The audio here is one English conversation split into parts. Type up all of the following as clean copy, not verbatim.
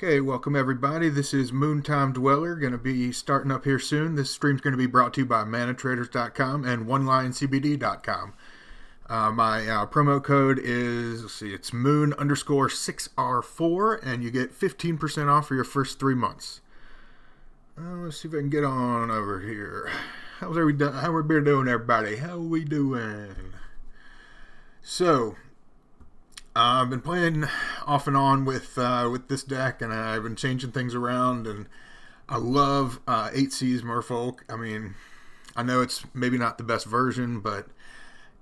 Okay, welcome everybody. This is Moontime Dweller, going to be starting up here soon. This stream's going to be brought to you by manatraders.com and OneLineCBD.com. My promo code is, it's moon_6R4, and you get 15% off for your first 3 months. Let's see if I can get on over here. How we doing, everybody? How we doing? So, I've been playing off and on with this deck, and I've been changing things around, and I love 8C's Merfolk. I mean, I know it's maybe not the best version, but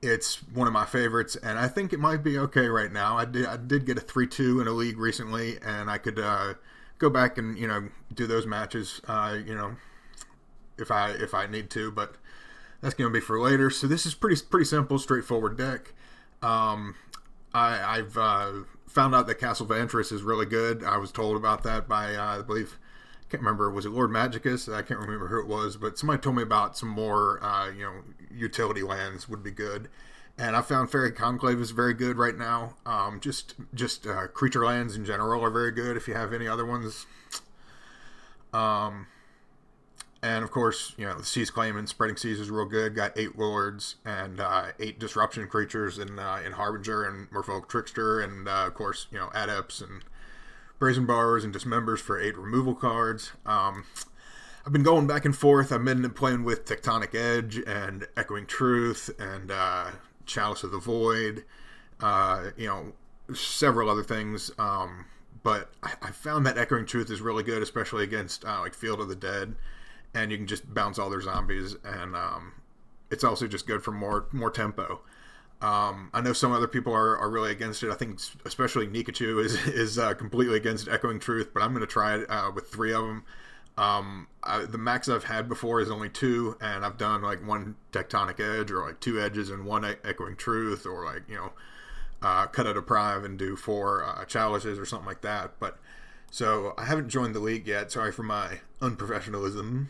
it's one of my favorites, and I think it might be okay right now. I did get a 3-2 in a league recently, and I could go back and do those matches if I need to, but that's going to be for later. So this is pretty simple, straightforward deck. I've found out that Castle Vantress is really good. I was told about that by, I believe, I can't remember, was it Lord Magicus? I can't remember who it was, but somebody told me about some more, utility lands would be good. And I found Fairy Conclave is very good right now. Just creature lands in general are very good if you have any other ones. And of course, the Seas Claim and Spreading Seas is real good. Got 8 Lords and 8 Disruption creatures in Harbinger and Merfolk Trickster, and of course, Adepts and Brazen Borrowers and Dismembers for 8 removal cards. I've been going back and forth. I've been playing with Tectonic Edge and Echoing Truth and Chalice of the Void, several other things. But I found that Echoing Truth is really good, especially against Field of the Dead. And you can just bounce all their zombies, and it's also just good for more tempo. I know some other people are really against it. I think especially Nikachu is completely against Echoing Truth, but I'm going to try it with 3 of them. The max I've had before is only 2, and I've done 1 Tectonic Edge, or 2 Edges and 1 Echoing Truth, or cut out a Prive and do 4 Chalices or something like that. But so I haven't joined the league yet. Sorry for my unprofessionalism.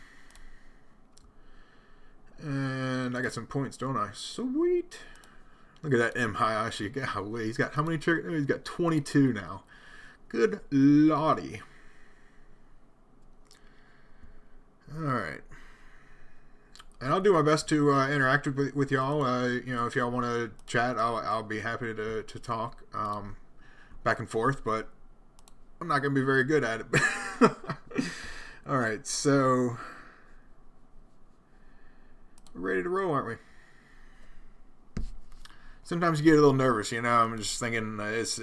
And I got some points, don't I? Sweet. Look at that M. Hayashi. Golly, he's got how many triggers? He's got 22 now. Good lordy. Alright. And I'll do my best to interact with y'all. If y'all want to chat, I'll be happy to talk back and forth, but I'm not going to be very good at it. Alright, so we're ready to roll, aren't we? Sometimes you get a little nervous, I'm just thinking it's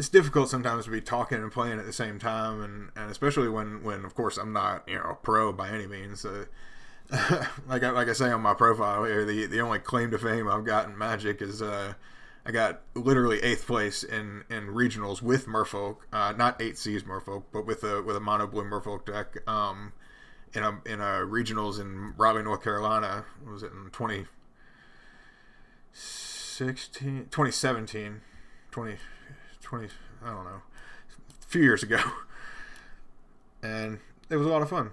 difficult sometimes to be talking and playing at the same time, and especially when of course I'm not a pro by any means. Like I say on my profile here, the only claim to fame I've got in Magic is I got literally 8th place in regionals with Merfolk, not 8C's Merfolk, but with a mono blue Merfolk deck. In a regionals in Raleigh, North Carolina. What was it in 2017, 20, I don't know, a few years ago. And it was a lot of fun.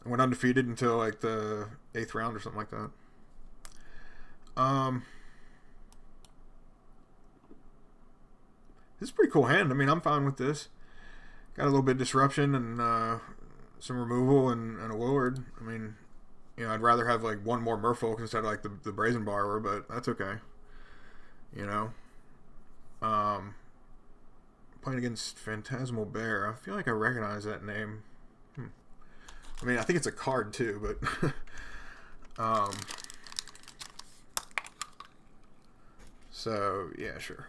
I went undefeated until the 8th round or something like that. This is a pretty cool hand. I mean, I'm fine with this. Got a little bit of disruption and some removal and a Lord. I mean, I'd rather have 1 more Merfolk instead of the Brazen Borrower, but that's okay. Playing against Phantasmal Bear. I feel like I recognize that name. I mean, I think it's a card too, but so yeah, sure.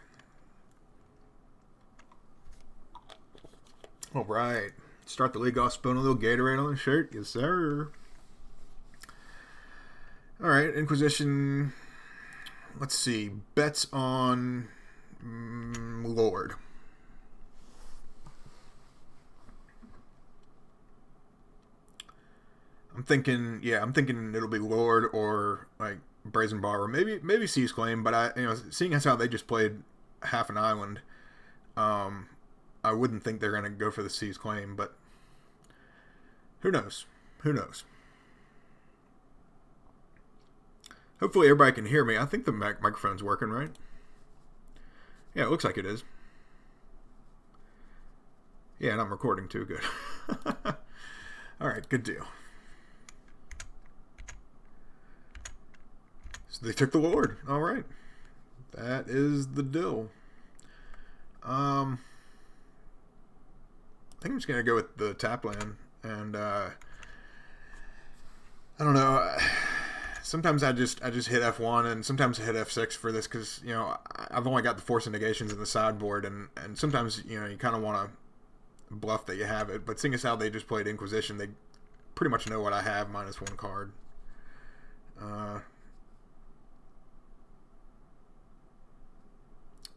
All right. Start the league off, spilling a little Gatorade on the shirt. Yes, sir. Alright, Inquisition. Let's see. Bets on Lord. I'm thinking it'll be Lord or Brazen Borrower. Maybe Seas Claim, but seeing as how they just played half an island, I wouldn't think they're going to go for the Seas Claim, but who knows? Hopefully everybody can hear me. I think the microphone's working, right? Yeah, it looks like it is. Yeah, and I'm recording too. Good. Alright, good deal. So they took the Lord. Alright. That is the deal. I think I'm just going to go with the tap land. And, I don't know. Sometimes I just hit F1 and sometimes I hit F6 for this because, you know, I've only got the force of negations in the sideboard. And sometimes, you know, you kind of want to bluff that you have it. But seeing as how they just played Inquisition, they pretty much know what I have minus one card.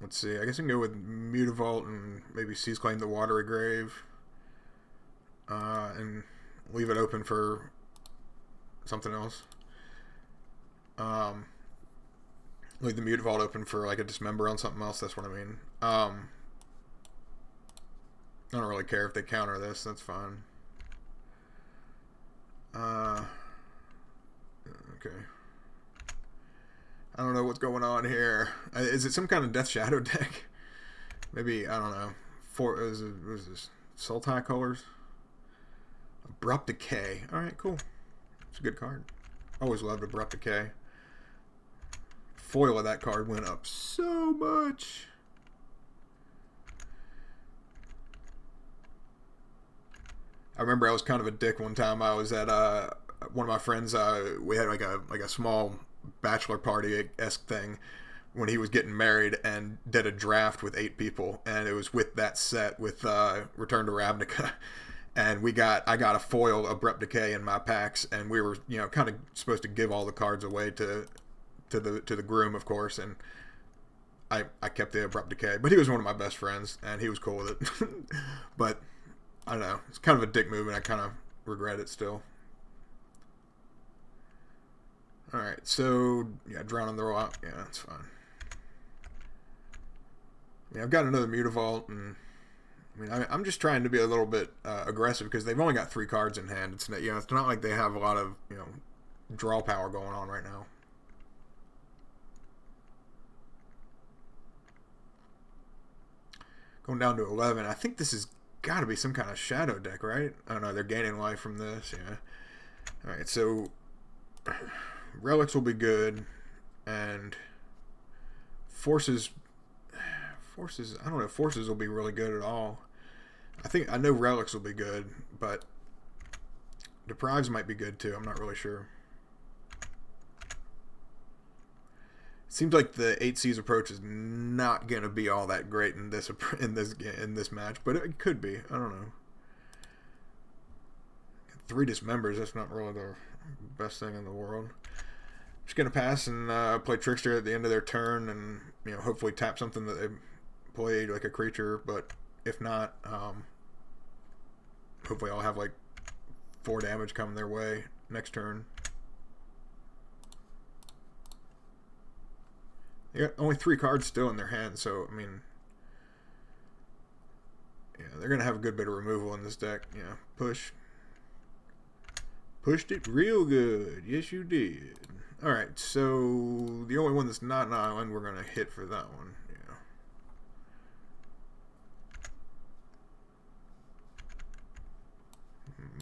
Let's see. I guess I can go with Mutavault and maybe Seize Claim the Watery Grave. And leave it open for something else. Leave the Mutavault open for like a Dismember on something else. That's what I mean. I don't really care if they counter this. That's fine. Okay. I don't know what's going on here. Is it some kind of Death Shadow deck? Maybe, I don't know. What is this? Sultai Colors? Abrupt Decay. Alright, cool. It's a good card. Always loved Abrupt Decay. Foil of that card went up so much. I remember I was kind of a dick one time. I was at one of my friends. We had like a small bachelor party-esque thing when he was getting married, and did a draft with 8 people, and it was with that set with Return to Ravnica, and I got a foil Abrupt Decay in my packs, and we were, you know, kind of supposed to give all the cards away to the groom, of course, and I kept the Abrupt Decay, but he was one of my best friends, and he was cool with it. But I don't know, it's kind of a dick move, and I kind of regret it still. Alright, so, yeah, Drowning the Rock, yeah, that's fine. Yeah, I've got another Mutavault, and I mean, I'm just trying to be a little bit aggressive because they've only got 3 cards in hand. It's not, you know, it's not like they have a lot of, you know, draw power going on right now. Going down to 11. I think this has got to be some kind of shadow deck, right? I don't know. They're gaining life from this, yeah. All right, so relics will be good, and forces. I don't know if forces will be really good at all. I know relics will be good, but deprives might be good too. I'm not really sure. It seems like the 8C's approach is not going to be all that great in this match, but it could be. I don't know. 3 Dismembers, that's not really the best thing in the world. I'm just going to pass and play Trickster at the end of their turn, and, you know, hopefully tap something that they played, like a creature, but if not, hopefully I'll have like 4 damage coming their way next turn. They got only 3 cards still in their hand, so I mean, yeah, they're gonna have a good bit of removal in this deck. Yeah, pushed it real good. Yes, you did. All right, so the only one that's not an island, we're gonna hit for that one.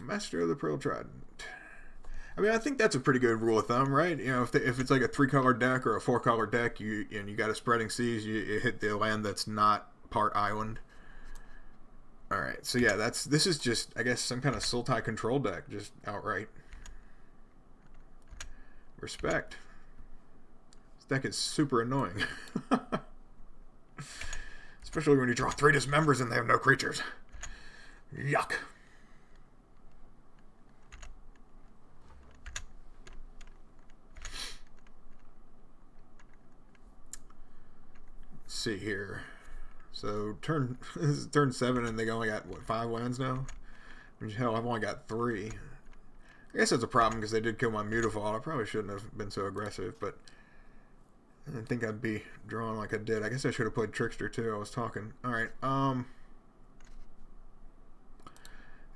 Master of the Pearl Trident. I mean, I think that's a pretty good rule of thumb, right? You know, if it's like a 3-color deck or a 4-color deck, you got a Spreading Seas, you hit the land that's not part island. All right, so yeah, this is just, I guess, some kind of Sultai control deck, just outright. Respect. This deck is super annoying, especially when you draw 3 Dismembers and they have no creatures. Yuck. See here. So this is turn 7 and they only got what, 5 lands now? Hell, I've only got 3. I guess that's a problem because they did kill my Mutavault. I probably shouldn't have been so aggressive, but I didn't think I'd be drawing like I did. I guess I should have played Trickster too. I was talking. Alright,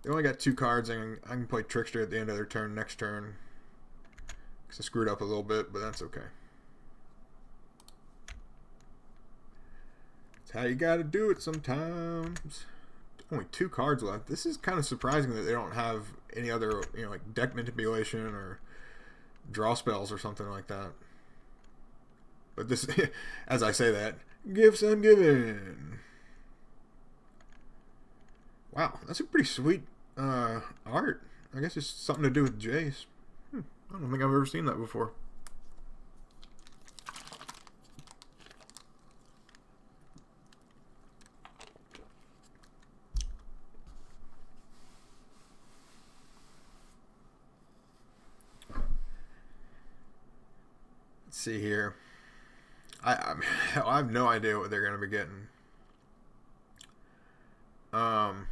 they only got 2 cards, and I can play Trickster at the end of their turn next turn. Because I screwed up a little bit, but that's okay. How you gotta do it sometimes. only 2 cards left. This is kind of surprising that they don't have any other, like deck manipulation or draw spells or something like that. But this, as I say that, gifts ungiven. Wow, that's a pretty sweet art. I guess it's something to do with Jace. I don't think I've ever seen that before. Let's see here. I have no idea what they're going to be getting. I'd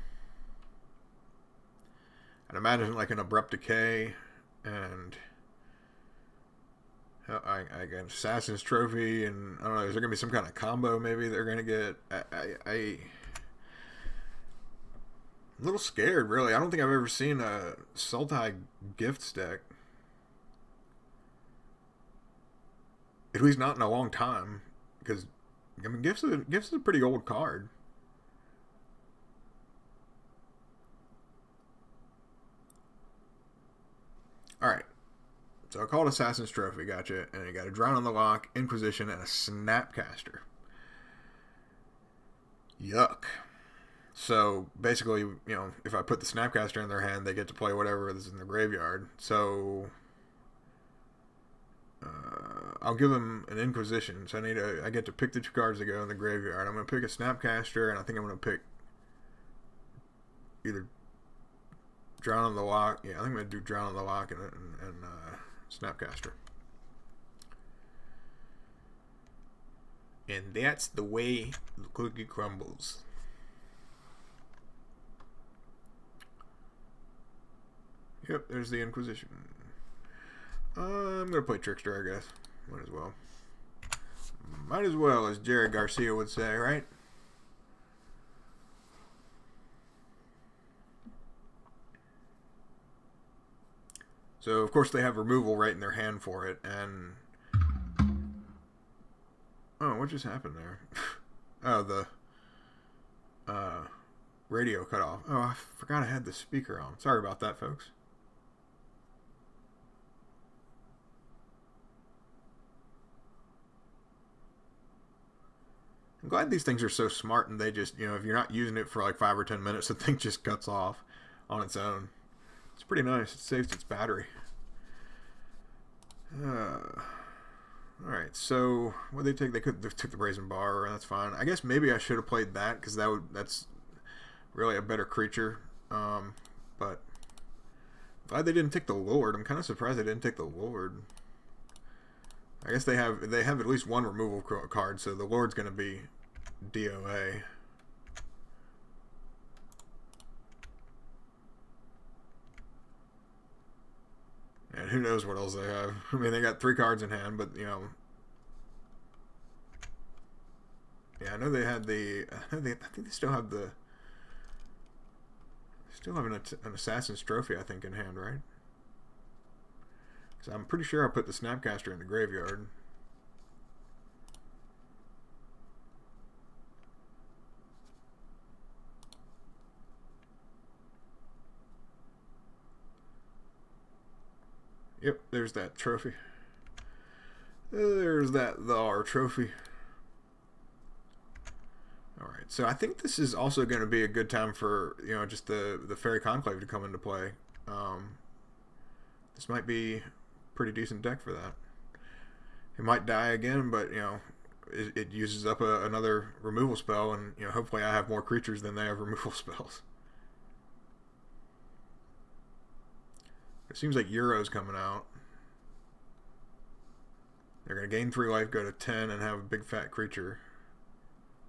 imagine like an Abrupt Decay and I get Assassin's Trophy, and I don't know, is there going to be some kind of combo maybe they're going to get? I'm a little scared, really. I don't think I've ever seen a Sultai Gifts deck. At least not in a long time. Because, I mean, Gifts is a pretty old card. Alright. So I called Assassin's Trophy, gotcha. And you got a Drown on the Lock, Inquisition, and a Snapcaster. Yuck. So basically, if I put the Snapcaster in their hand, they get to play whatever is in the graveyard. So I'll give them an Inquisition. So I get to pick the 2 cards that go in the graveyard. I'm going to pick a Snapcaster, and I think I'm going to pick either Drown on the Lock. Yeah, I think I'm going to do Drown on the Lock and Snapcaster. And that's the way the cookie crumbles. Yep, there's the Inquisition. I'm going to play Trickster, I guess. Might as well. Might as well, as Jerry Garcia would say, right? So, of course, they have removal right in their hand for it, and... Oh, what just happened there? Oh, the radio cut off. Oh, I forgot I had the speaker on. Sorry about that, folks. I'm glad these things are so smart, and they just, if you're not using it for like 5 or 10 minutes, the thing just cuts off on its own. It's pretty nice. It saves its battery. Alright, so what they take? They took the Brazen Bar, and that's fine. I guess maybe I should have played that, because that's really a better creature. But glad they didn't take the Lord. I'm kind of surprised they didn't take the Lord. I guess they have at least one removal card, so the Lord's going to be DOA. And who knows what else they have. I mean, they got 3 cards in hand, but, Yeah, I know they had the... I think they still have the... Still have an Assassin's Trophy, I think, in hand, right? So I'm pretty sure I put the Snapcaster in the graveyard. Yep, there's that trophy. There's our trophy. Alright, so I think this is also going to be a good time for, just the Fairy Conclave to come into play. This might be a pretty decent deck for that. It might die again, but, it uses up another removal spell, and, hopefully I have more creatures than they have removal spells. It seems like Euro's coming out. They're going to gain 3 life, go to 10, and have a big fat creature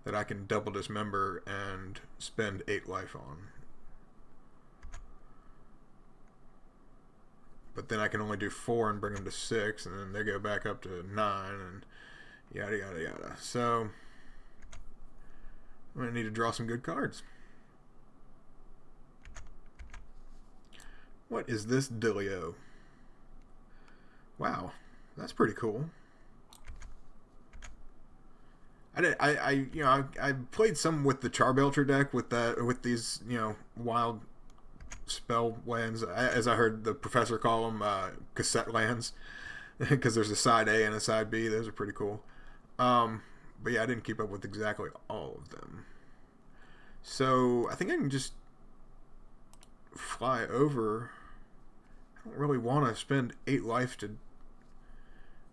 that I can double dismember and spend 8 life on. But then I can only do 4 and bring them to 6, and then they go back up to 9, and yada yada yada. So I'm going to need to draw some good cards. What is this Dillio? Wow, that's pretty cool. I did. I played some with the Charbelcher deck with these wild spell lands, as I heard the professor call them, cassette lands, because there's a side A and a side B. Those are pretty cool. But yeah, I didn't keep up with exactly all of them. So I think I can just fly over. I don't really want to spend 8 life to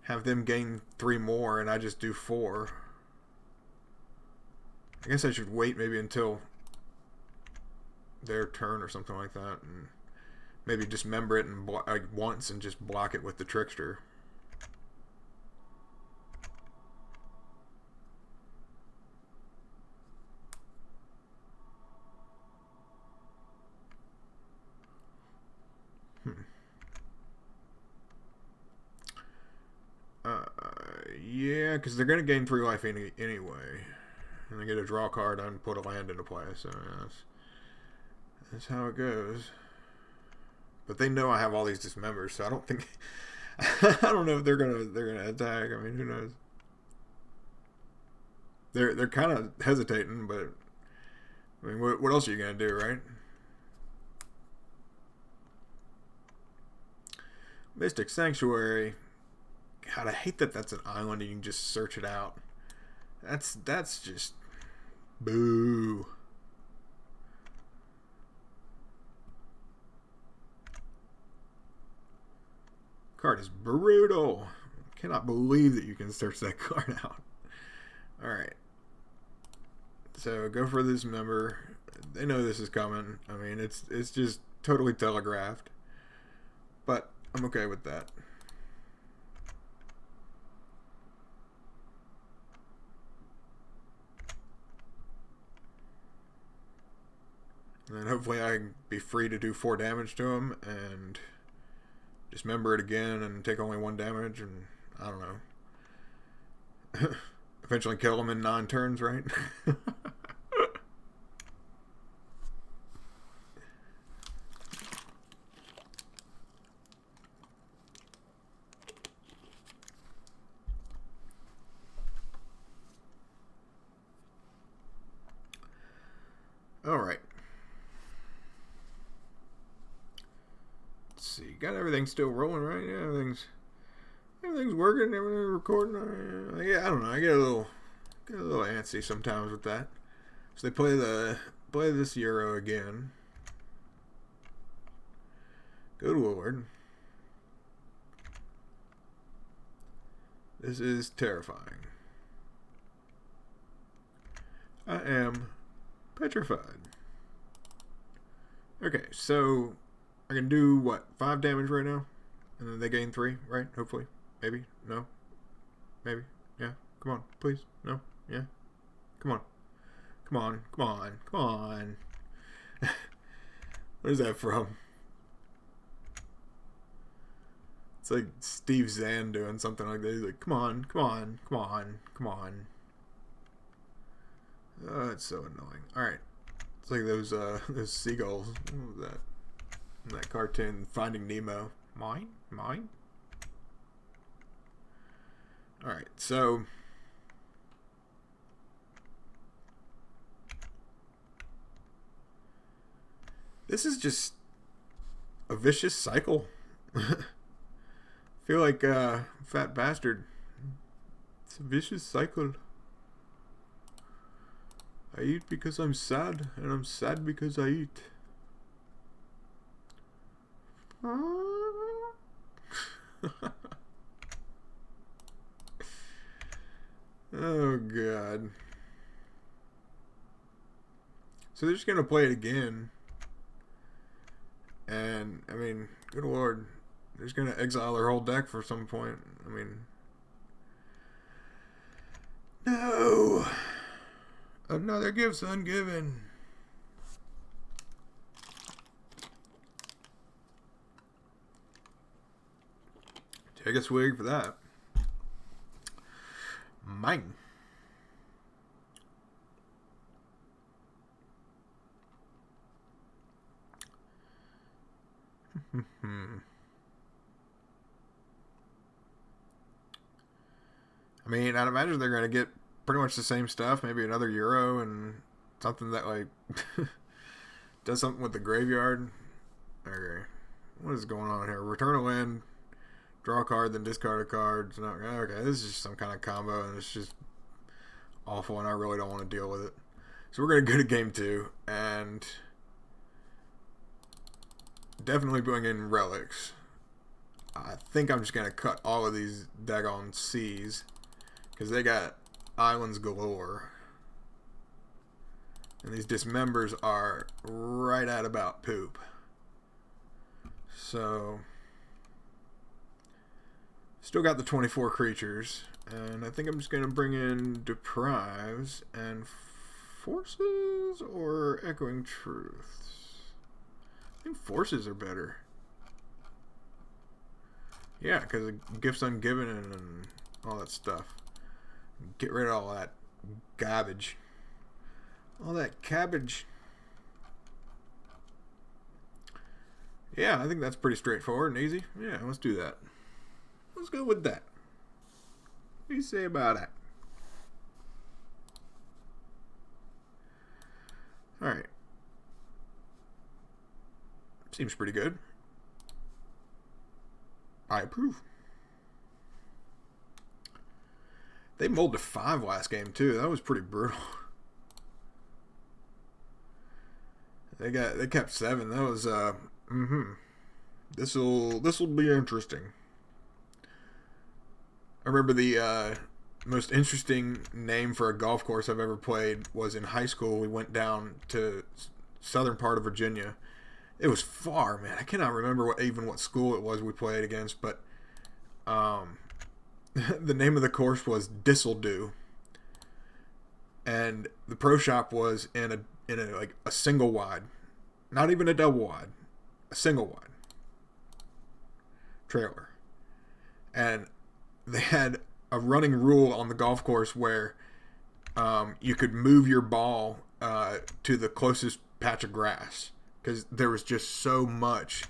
have them gain 3 more, and I just do 4. I guess I should wait maybe until their turn or something like that, and maybe dismember it and once and just block it with the Trickster. Yeah, because they're going to gain 3 life anyway. And they get a draw card and put a land into play, so yeah, that's how it goes. But they know I have all these dismembers, so I don't think I don't know if they're gonna attack. I mean, who knows? They're kind of hesitating, but I mean, what else are you gonna do, right? Mystic Sanctuary. God, I hate that that's an island and you can just search it out. That's just boo. Card is brutal. Cannot believe that you can search that card out. Alright. So go for this member. They know this is coming. I mean, it's just totally telegraphed. But I'm okay with that. And hopefully I can be free to do 4 damage to him and dismember it again and take only 1 damage, and I don't know. Eventually kill him in 9 turns, right? Alright. Let's see. Got everything still rolling, right? Yeah, everything's working, everything's recording. Yeah, I don't know. I get a little antsy sometimes with that. So they play this Euro again. Good Lord. This is terrifying. I am petrified. Okay, so I can do what, 5 damage right now? And then they gain 3, right? Hopefully. Maybe. No. Maybe. Yeah. Come on. Please. No. Yeah. Come on. Come on. Come on. Come on. What is that from? It's like Steve Zahn doing something like that. He's like, come on. Come on. Come on. Come on. Oh, it's so annoying. Alright. It's like those seagulls. What was that? In that cartoon, Finding Nemo. Mine? Alright, so this is just a vicious cycle. Feel like fat bastard. It's a vicious cycle. I eat because I'm sad, and I'm sad because I eat. Oh god. So they're just gonna play it again. And I mean, good lord. They're just gonna exile their whole deck for some point. I mean, no. Another gift's ungiven. Take a swig for that. Mine. I mean, I'd imagine they're going to get pretty much the same stuff. Maybe another Euro and something that like does something with the graveyard. Okay, what is going on here? Return a land, draw a card, then discard a card. No, okay, this is just some kind of combo, and it's just awful, and I really don't want to deal with it. So we're gonna go to game 2, and definitely bring in relics. I think I'm just gonna cut all of these daggone seas because they got islands galore, and these dismembers are right at about poop. So still got the 24 creatures, and I think I'm just gonna bring in deprives and forces or echoing truths. I think forces are better. Yeah, because gifts ungiven and all that stuff. Get rid of all that garbage. All that cabbage. Yeah, I think that's pretty straightforward and easy. Yeah, let's do that. Let's go with that. What do you say about that? Alright. Seems pretty good. I approve. They mulled to 5 last game too. That was pretty brutal. They kept 7. That was This'll be interesting. I remember the most interesting name for a golf course I've ever played was in high school. We went down to southern part of Virginia. It was far, man. I cannot remember what school it was we played against, but the name of the course was Disseldew, and the pro shop was in a single wide, not even a double wide, a single wide trailer, and they had a running rule on the golf course where you could move your ball to the closest patch of grass, because there was just so much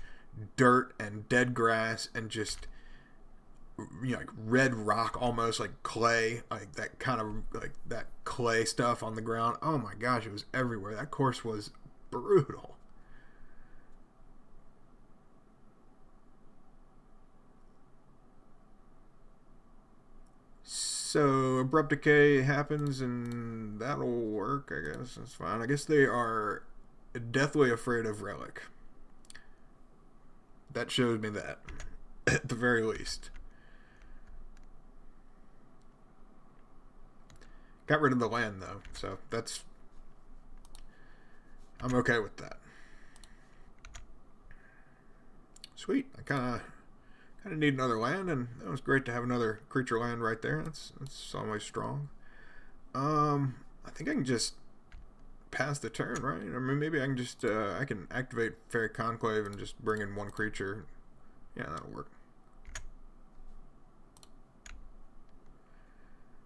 dirt and dead grass and just, you know, like red rock, almost like clay, like that kind of like that clay stuff on the ground. Oh my gosh, it was everywhere. That course was brutal. So abrupt decay happens, and that'll work, I guess. That's fine. I guess they are deathly afraid of relic. That shows me that, at the very least. Got rid of the land though, so I'm okay with that. Sweet. I kind of need another land, and that was great to have another creature land right there. That's always strong. I think I can just pass the turn, right? I mean, maybe I can just I can activate Fairy Conclave and just bring in one creature. Yeah, that'll work.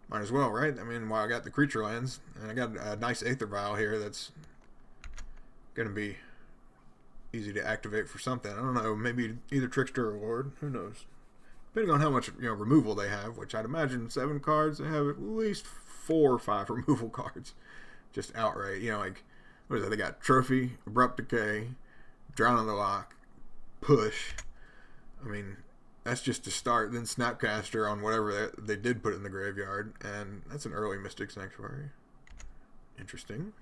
Might as well, right? I mean, while I got the creature lands, and I got a nice Aether Vial here that's gonna be easy to activate for something. I don't know, maybe either Trickster or Lord. Who knows? Depending on how much removal they have, which I'd imagine 7 cards, they have at least 4 or 5 removal cards. Just outright, like, what is that? They got Trophy, Abrupt Decay, Drown on the Lock, Push. I mean, that's just to start. Then Snapcaster on whatever they did put in the graveyard, and that's an early Mystic Sanctuary. Interesting.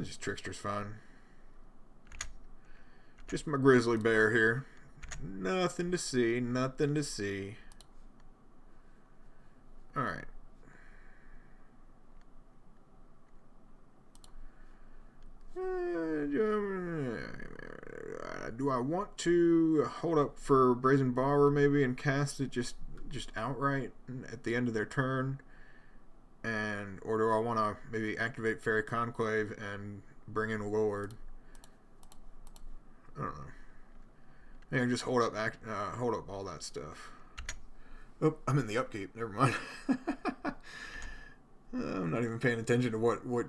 Just Trickster's fine. Just my Grizzly Bear here. Nothing to see, nothing to see. Alright. Do I want to hold up for Brazen Borrower maybe and cast it just outright at the end of their turn? Or do I want to maybe activate Fairy Conclave and bring in a Lord? I don't know. Maybe just hold up all that stuff. Oh, I'm in the upkeep. Never mind. I'm not even paying attention to what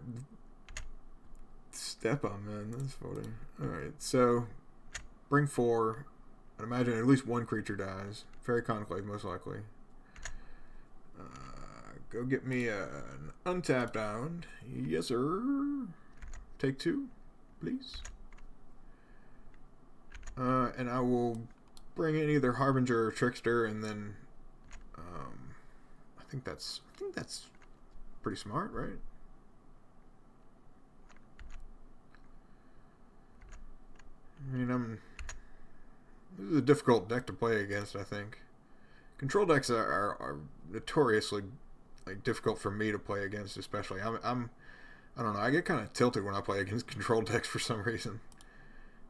step I'm in. That's funny. All right, so bring 4, I'd imagine at least one creature dies. Fairy Conclave, most likely. Go get me an untapped island. Yes, sir. Take 2, please. And I will bring in either Harbinger or Trickster, and then I think that's pretty smart, right? I mean, this is a difficult deck to play against, I think. Control decks are notoriously difficult for me to play against, especially. I don't know. I get kind of tilted when I play against control decks for some reason,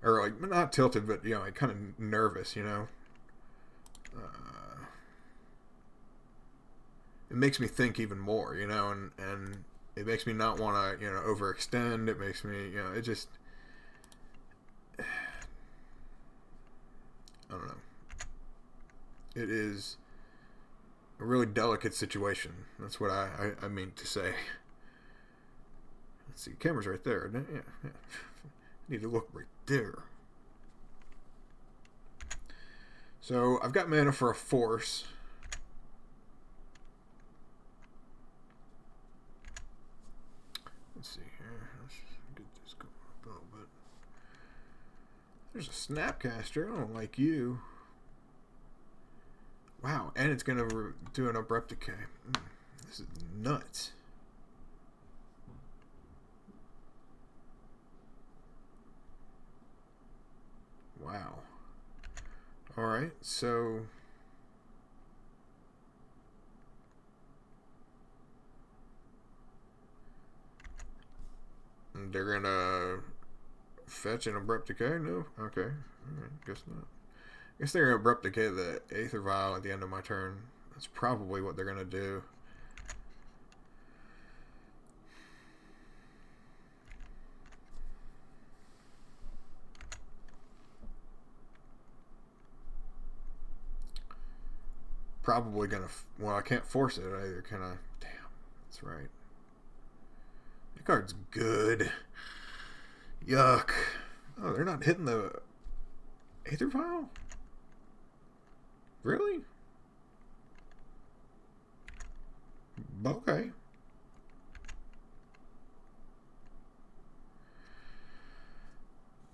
or not tilted, but kind of nervous. It makes me think even more, and it makes me not want to overextend. It makes me it just I don't know. It is a really delicate situation. That's what I mean to say. Let's see, camera's right there. Yeah. Need to look right there. So I've got mana for a force. Let's see here. Let's get this going up a little bit. There's a Snapcaster. I don't like you. Wow, and it's going to do an abrupt decay. This is nuts. Wow. Alright, so they're going to fetch an abrupt decay? No? Okay. Alright, guess not. I guess they're going to abrupt decay the Aether Vial at the end of my turn. That's probably what they're going to do. Probably going to... Well, I can't force it either, can I? Damn, that's right. That card's good. Yuck. Oh, they're not hitting the Aether Vial? Really? Okay.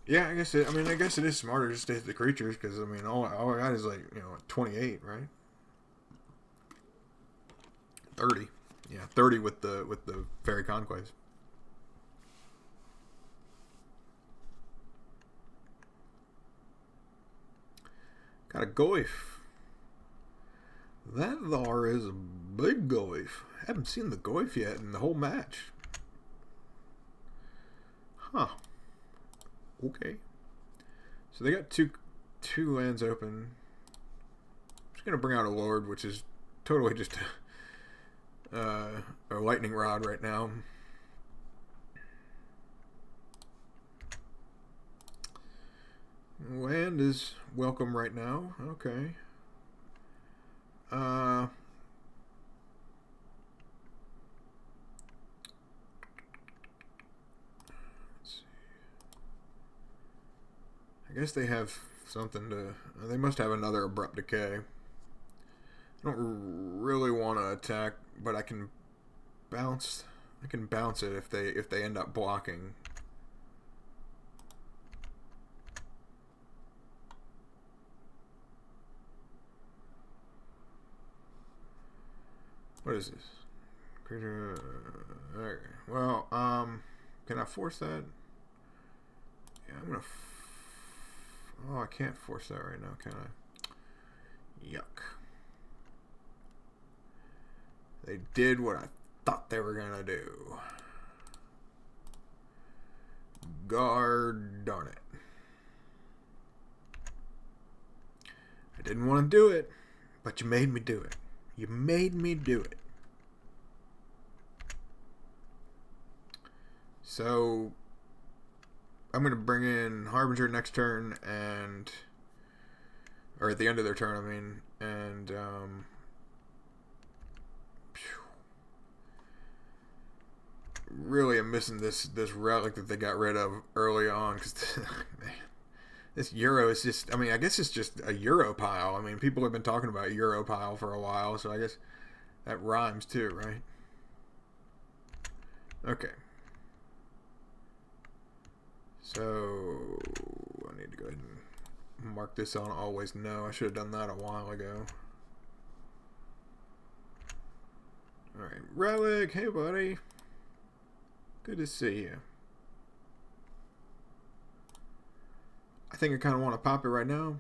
Yeah, I guess it is smarter just to hit the creatures, because all I got is 28, right? 30. Yeah, 30 with the Fairy Conclaves. Got a Goyf. That thar is a big Goyf. Haven't seen the Goyf yet in the whole match. Huh. Okay. So they got two lands open. I'm just gonna bring out a Lord, which is totally just a lightning rod right now. Land is welcome right now. Okay. Let's see. I guess they have something to... They must have another abrupt decay. I don't really want to attack, but I can bounce. I can bounce it if they end up blocking. What is this? Creature. Okay. Well, can I force that? Yeah, I'm gonna. Oh, I can't force that right now, can I? Yuck. They did what I thought they were gonna do. God darn it. I didn't want to do it, but you made me do it. You made me do it. So I'm going to bring in Harbinger next turn, or at the end of their turn, I mean, and really I'm missing this relic that they got rid of early on, because man, This Euro is just, I mean, I guess it's just a Euro pile. I mean, people have been talking about Euro pile for a while, so I guess that rhymes too, right? Okay. So, I need to go ahead and mark this on always no. I should have done that a while ago. Alright, Relic, hey buddy. Good to see you. I think I kind of want to pop it right now.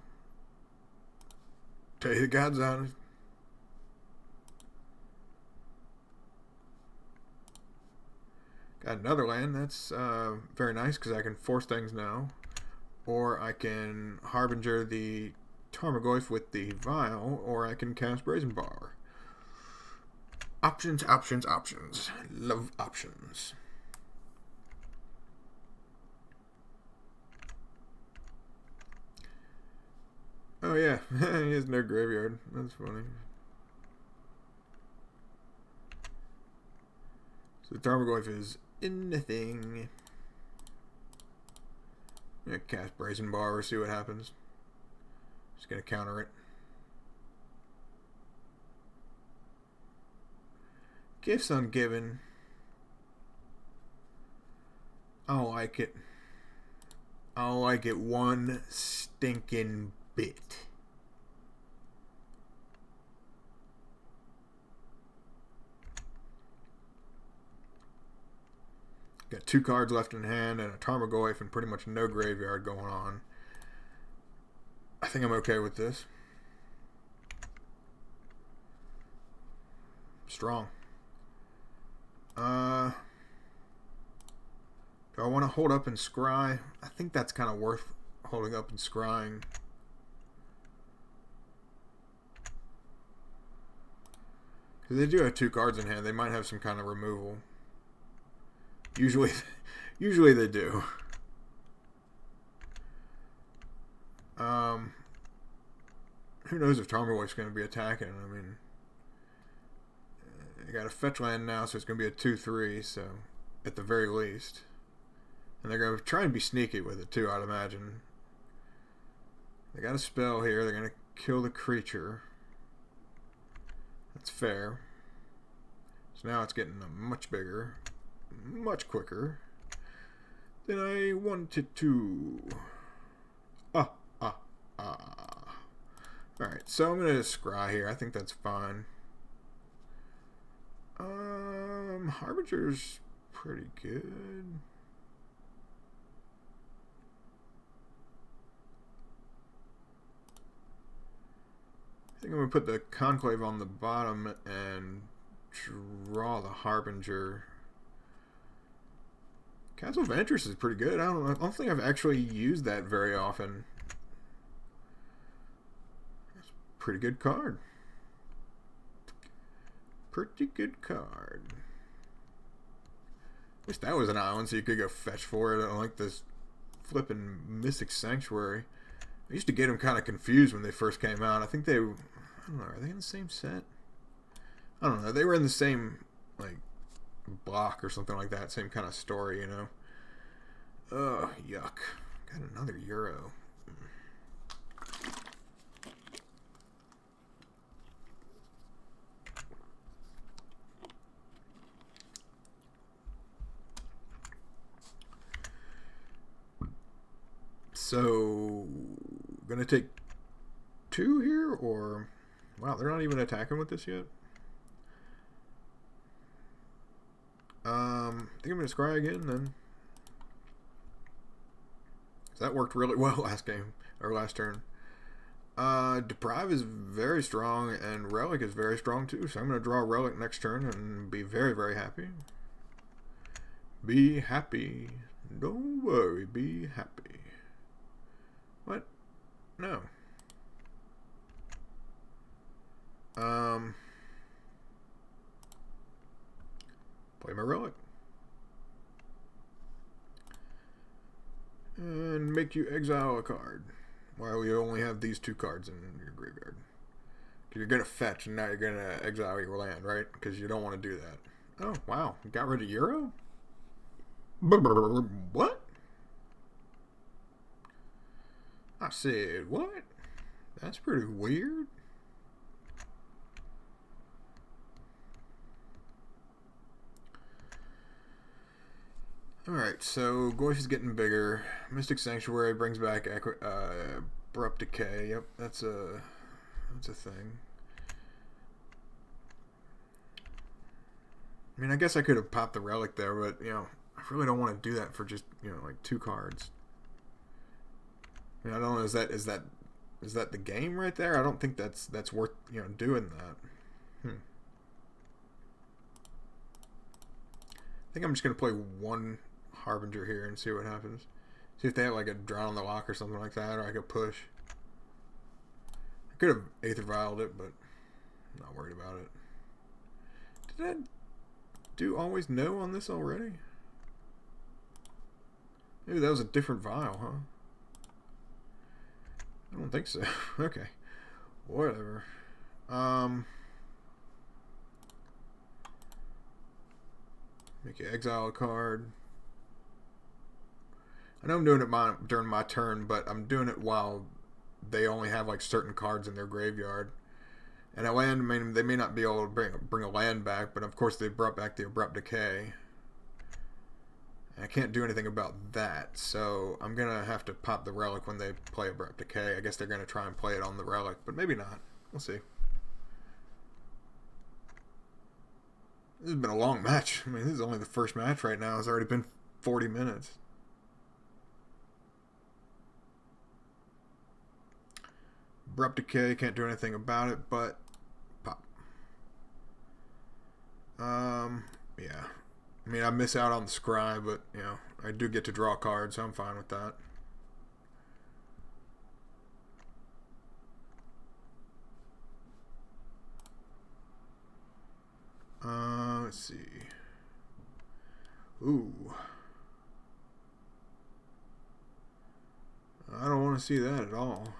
Tell you the God's honest. Got another land. That's very nice because I can force things now. Or I can Harbinger the Tarmogoyf with the Vial, or I can cast Brazen Bar. Options, options, options. Love options. Oh yeah, he has no graveyard. That's funny. So the Tarmogoyf is in the thing. I'm gonna cast Brazen Bar, see what happens. Just gonna counter it. Gifts ungiven. I don't like it. I don't like it one stinking bit. Got 2 cards left in hand and a Tarmogoyf and pretty much no graveyard going on. I think I'm okay with this. Strong. Do I want to hold up and scry? I think that's kind of worth holding up and scrying. Because they do have 2 cards in hand. They might have some kind of removal. Usually they do. Who knows if Tarmogoyf's going to be attacking? I mean, you got a fetch land now, so it's going to be a 2/3. So at the very least, and they're going to try and be sneaky with it too, I'd imagine. They got a spell here. They're going to kill the creature. That's fair. So now it's getting much bigger, much quicker than I wanted to. Alright, so I'm going to scry here. I think that's fine. Harbinger's pretty good. I think I'm going to put the Conclave on the bottom and draw the Harbinger. Castle of Ventress is pretty good. I don't think I've actually used that very often. That's a pretty good card. Pretty good card. Wish that was an island so you could go fetch for it. I don't like this flipping Mystic Sanctuary. I used to get them kind of confused when they first came out. I think they, I don't know, are they in the same set? I don't know. They were in the same, like, block or something like that. Same kind of story, you know. Ugh, yuck. Got another Euro. So, gonna take 2 here, or... Wow, they're not even attacking with this yet. I think I'm gonna scry again, then. So that worked really well last game, or last turn. Deprive is very strong, and Relic is very strong, too. So I'm gonna draw Relic next turn, and be very, very happy. Be happy. Don't worry, be happy. What? No. Play my Relic. And make you exile a card. While you only have these 2 cards in your graveyard. Because you're going to fetch, and now you're going to exile your land, right? Because you don't want to do that. Oh, wow. You got rid of Euro? What? I said, what? That's pretty weird. Alright, so Goyf is getting bigger. Mystic Sanctuary brings back Abrupt Decay. Yep, that's a thing. I mean, I guess I could have popped the Relic there, but, you know, I really don't want to do that for just, you know, like 2 cards. I mean, I don't know, is that the game right there? I don't think that's worth, you know, doing that. I think I'm just going to play 1 Harbinger here and see what happens. See if they have like a Drown on the Lock or something like that, or I could push. I could have Aether Vialed it, but I'm not worried about it. Did I do Always No on this already? Maybe that was a different vial, huh? I don't think so. Okay. Whatever. Make you exile a card. I know I'm doing it during my turn, but I'm doing it while they only have like certain cards in their graveyard. And a land, I mean, they may not be able to bring a land back, but of course they brought back the Abrupt Decay. And I can't do anything about that, so I'm gonna have to pop the Relic when they play Abrupt Decay. I guess they're gonna try and play it on the Relic, but maybe not. We'll see. This has been a long match. I mean, this is only the first match right now. It's already been 40 minutes. Abrupt Decay, can't do anything about it, but pop. Yeah. I mean, I miss out on the Scry, but, you know, I do get to draw cards, so I'm fine with that. Let's see. Ooh. I don't want to see that at all.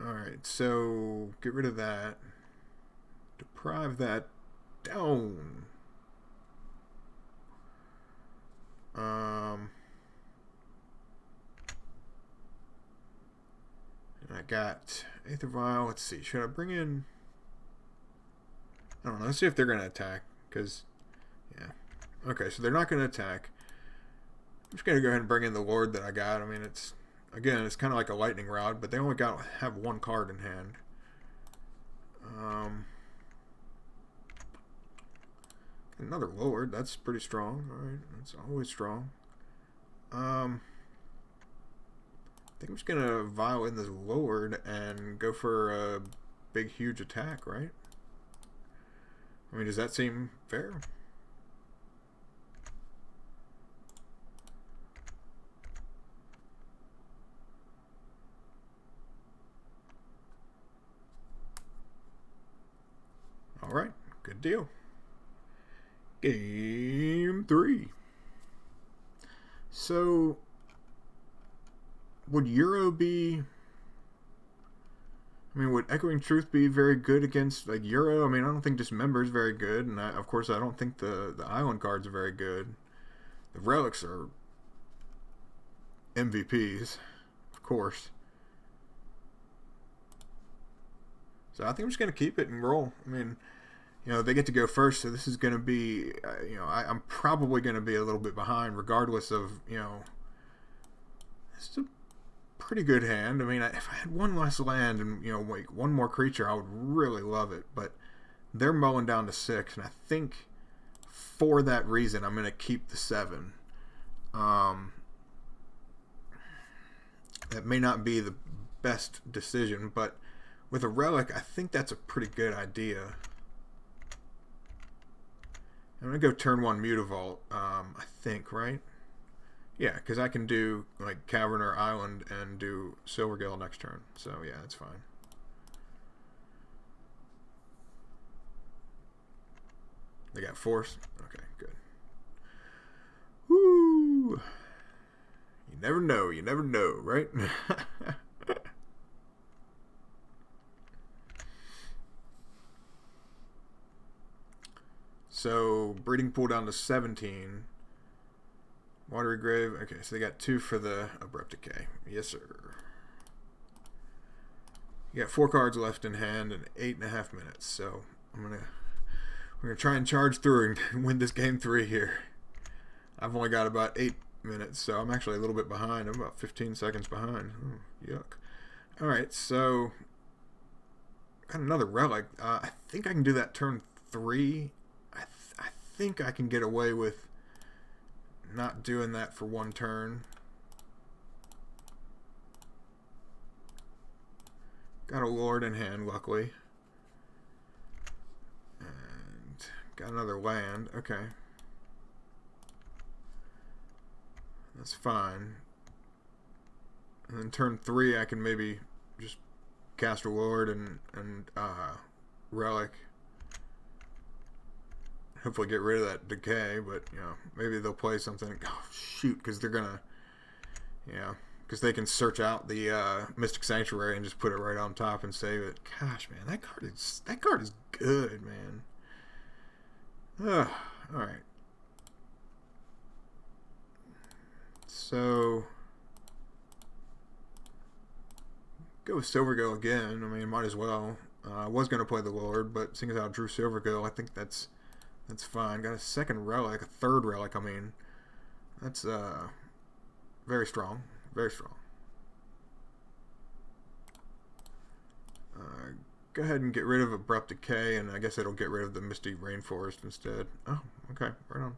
Alright, so get rid of that. Deprive that down. And I got Aether Vial. Let's see. Should I bring in... I don't know. Let's see if they're going to attack. Because, yeah. Okay, so they're not going to attack. I'm just going to go ahead and bring in the Lord that I got. I mean, it's... Again, it's kind of like a lightning rod, but they only have 1 card in hand. Another Lord. That's pretty strong. Alright, that's always strong. I think I'm just going to vial in this Lord and go for a big, huge attack, right? I mean, does that seem fair? Alright, good deal. Game 3. So, would Euro be... I mean, would Echoing Truth be very good against, like, Euro? I mean, I don't think Dismember is very good, and of course I don't think the Island cards are very good. The Relics are MVPs, of course. So I think I'm just going to keep it and roll. I mean... You know, they get to go first, so this is going to be, you know, I'm probably going to be a little bit behind, regardless of, you know, it's a pretty good hand. I mean, if I had 1 less land and, you know, like 1 more creature, I would really love it, but they're mowing down to 6, and I think for that reason, I'm going to keep the 7. That may not be the best decision, but with a Relic, I think that's a pretty good idea. I'm going to go turn 1 Mutavault, I think, right? Yeah, because I can do, like, Cavern or Island and do Silvergill next turn. So, yeah, that's fine. They got Force? Okay, good. Woo! You never know, right? So, breeding pool down to 17. Watery Grave. Okay, so they got 2 for the Abrupt Decay. Yes, sir. You got 4 cards left in hand and 8.5 minutes. So we're gonna try and charge through and win this game 3 here. I've only got about 8 minutes, so I'm actually a little bit behind. I'm about 15 seconds behind. Oh, yuck. All right, so got another relic. I think I can do that turn 3. I think I can get away with not doing that for 1 turn. Got a Lord in hand, luckily. And got another land. Okay. That's fine. And then turn 3, I can maybe just cast a Lord and Relic. Hopefully get rid of that decay, but you know, maybe they'll play something. Oh shoot, because they're gonna, yeah, because they can search out the Mystic Sanctuary and just put it right on top and save it. Gosh, man, that card is good, man. All right. So go with Silvergill again. I mean, might as well. I was gonna play the Lord, but seeing as how I drew Silvergill, I think that's fine. Got a 2nd relic, a 3rd relic. I mean, that's very strong, very strong. Go ahead and get rid of Abrupt Decay, and I guess it'll get rid of the Misty Rainforest instead. Oh, okay, right on.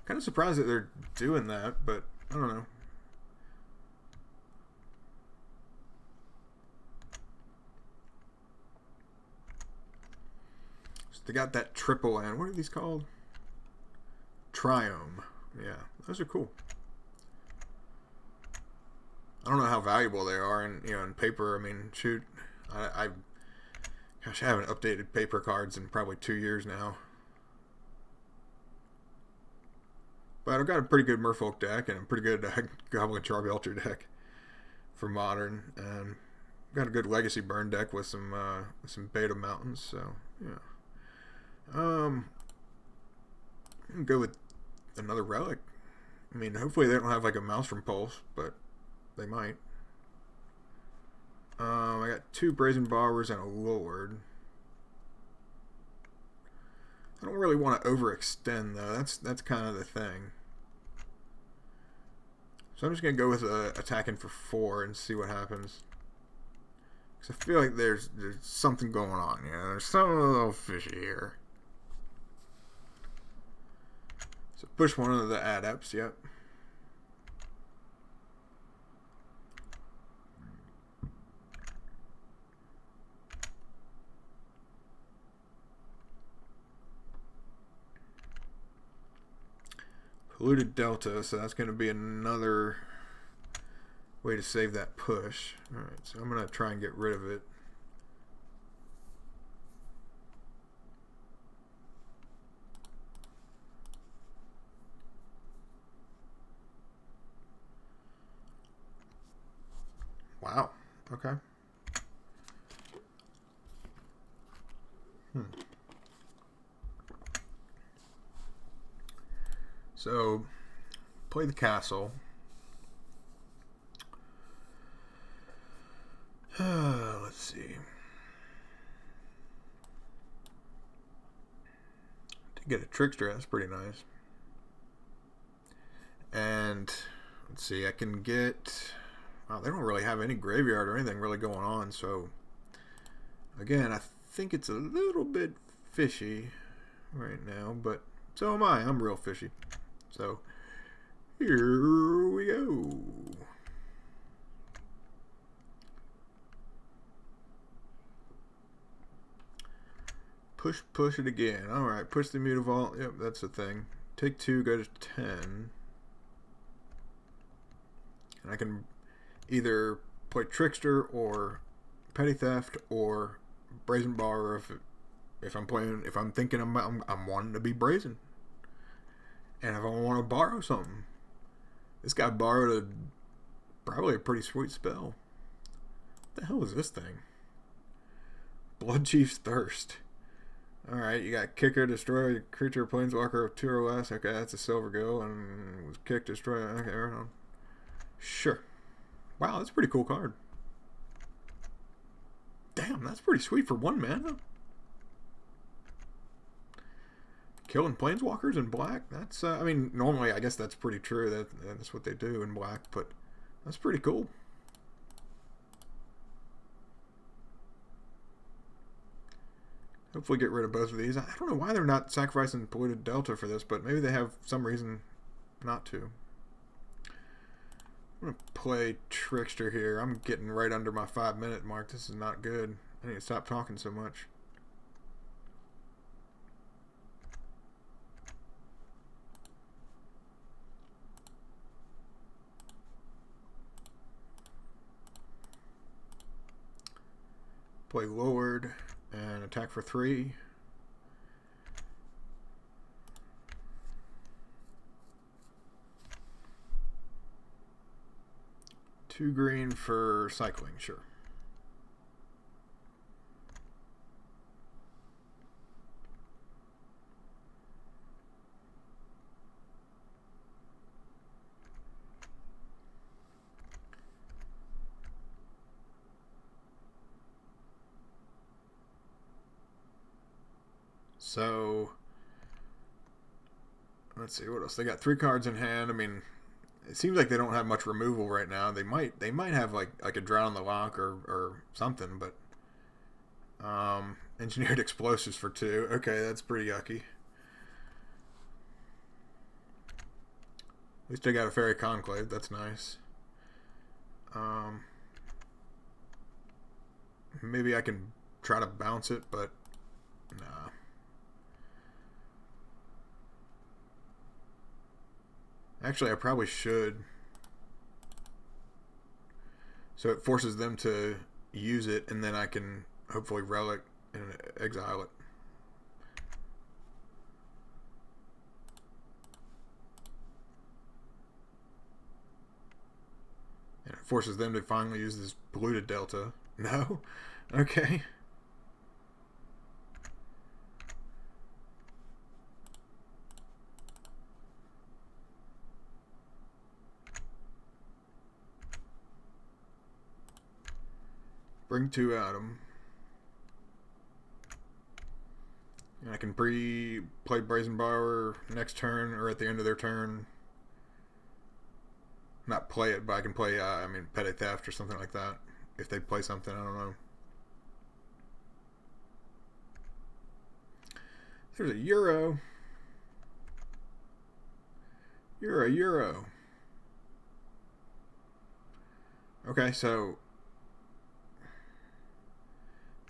Kind of surprised that they're doing that, but I don't know. So they got that triple land. What are these called? Triome. Yeah, those are cool. I don't know how valuable they are in paper. I mean, shoot, gosh, I haven't updated paper cards in probably 2 years now. But I've got a pretty good Merfolk deck and a pretty good Goblin Charbelcher deck for Modern, and got a good Legacy Burn deck with some Beta Mountains. So yeah, I'm gonna go with another relic. I mean, hopefully they don't have like a Maelstrom Pulse, but they might. I got 2 Brazen Borrowers and a Lord. I don't really want to overextend though. That's kind of the thing. So I'm just gonna go with attacking for 4 and see what happens. Cause I feel like there's something going on. Yeah, there's something a little fishy here. So push one of the Adepts. Yep. Polluted Delta, so that's going to be another way to save that push. Alright, so I'm going to try and get rid of it. Wow, okay. So, play the castle. Let's see. To get a Trickster, that's pretty nice. And, let's see, I can get... Wow, they don't really have any graveyard or anything really going on, so... Again, I think it's a little bit fishy right now, but so am I. I'm real fishy. So, here we go. Push it again. Alright, push the Mutavault. Yep, that's the thing. Take 2, go to 10. And I can either play Trickster or Petty Theft or Brazen Borrower if I'm thinking I'm wanting to be brazen. And if I want to borrow something. This guy borrowed probably a pretty sweet spell. What the hell is this thing? Blood Chief's Thirst. Alright, you got Kicker, destroy creature, planeswalker of 2 or less. Okay, that's a silver go. And was kick, destroy. Okay, right on. Sure. Wow, that's a pretty cool card. Damn, that's pretty sweet for 1 mana. Killing planeswalkers in black? That's, I mean, normally I guess that's pretty true. That's what they do in black, but that's pretty cool. Hopefully get rid of both of these. I don't know why they're not sacrificing Polluted Delta for this, but maybe they have some reason not to. I'm going to play Trickster here. I'm getting right under my 5-minute mark. This is not good. I need to stop talking so much. Play Lord and attack for 3. Two green for cycling, sure. So let's see what else. They got 3 cards in hand. I mean, it seems like they don't have much removal right now. They might have like a Drown the Lock or something, but engineered explosives for 2. Okay, that's pretty yucky. At least I got a Fairy Conclave. That's nice. Maybe I can try to bounce it, but nah. Actually, I probably should. So it forces them to use it, and then I can hopefully relic and exile it. And it forces them to finally use this Polluted Delta. No? Okay. Bring 2 out of them. And I can play Brazen Borrower next turn or at the end of their turn. Not play it, but I can play, Petty Theft or something like that. If they play something, I don't know. There's a Euro. You're a Euro. Okay, so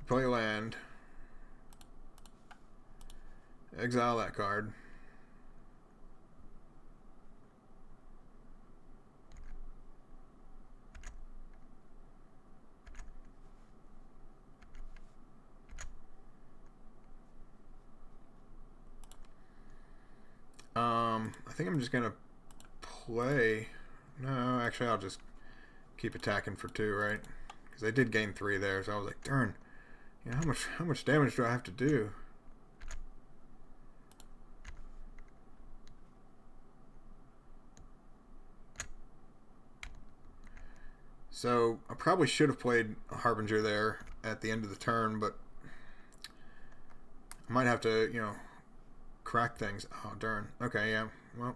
play land. Exile that card. I think I'm just gonna play. No, actually, I'll just keep attacking for 2, right? Because they did gain 3 there, so I was like, darn. You know, how much damage do I have to do? So I probably should have played a Harbinger there at the end of the turn, but I might have to, crack things. Oh, darn. Okay, yeah. Well,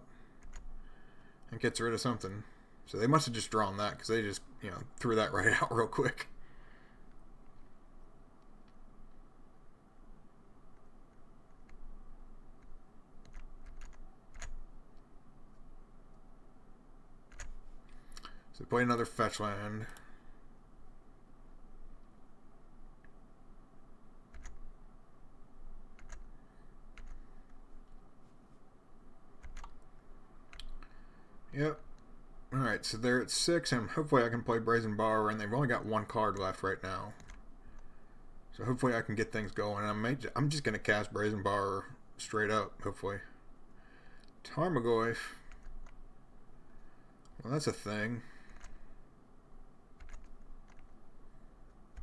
it gets rid of something. So they must have just drawn that because they just, threw that right out real quick. So play another fetch land. Yep. Alright, so they're at 6, and hopefully I can play Brazen Borrower, and they've only got 1 card left right now. So hopefully I can get things going. I'm just going to cast Brazen Borrower straight up, hopefully. Tarmogoyf. Well, that's a thing.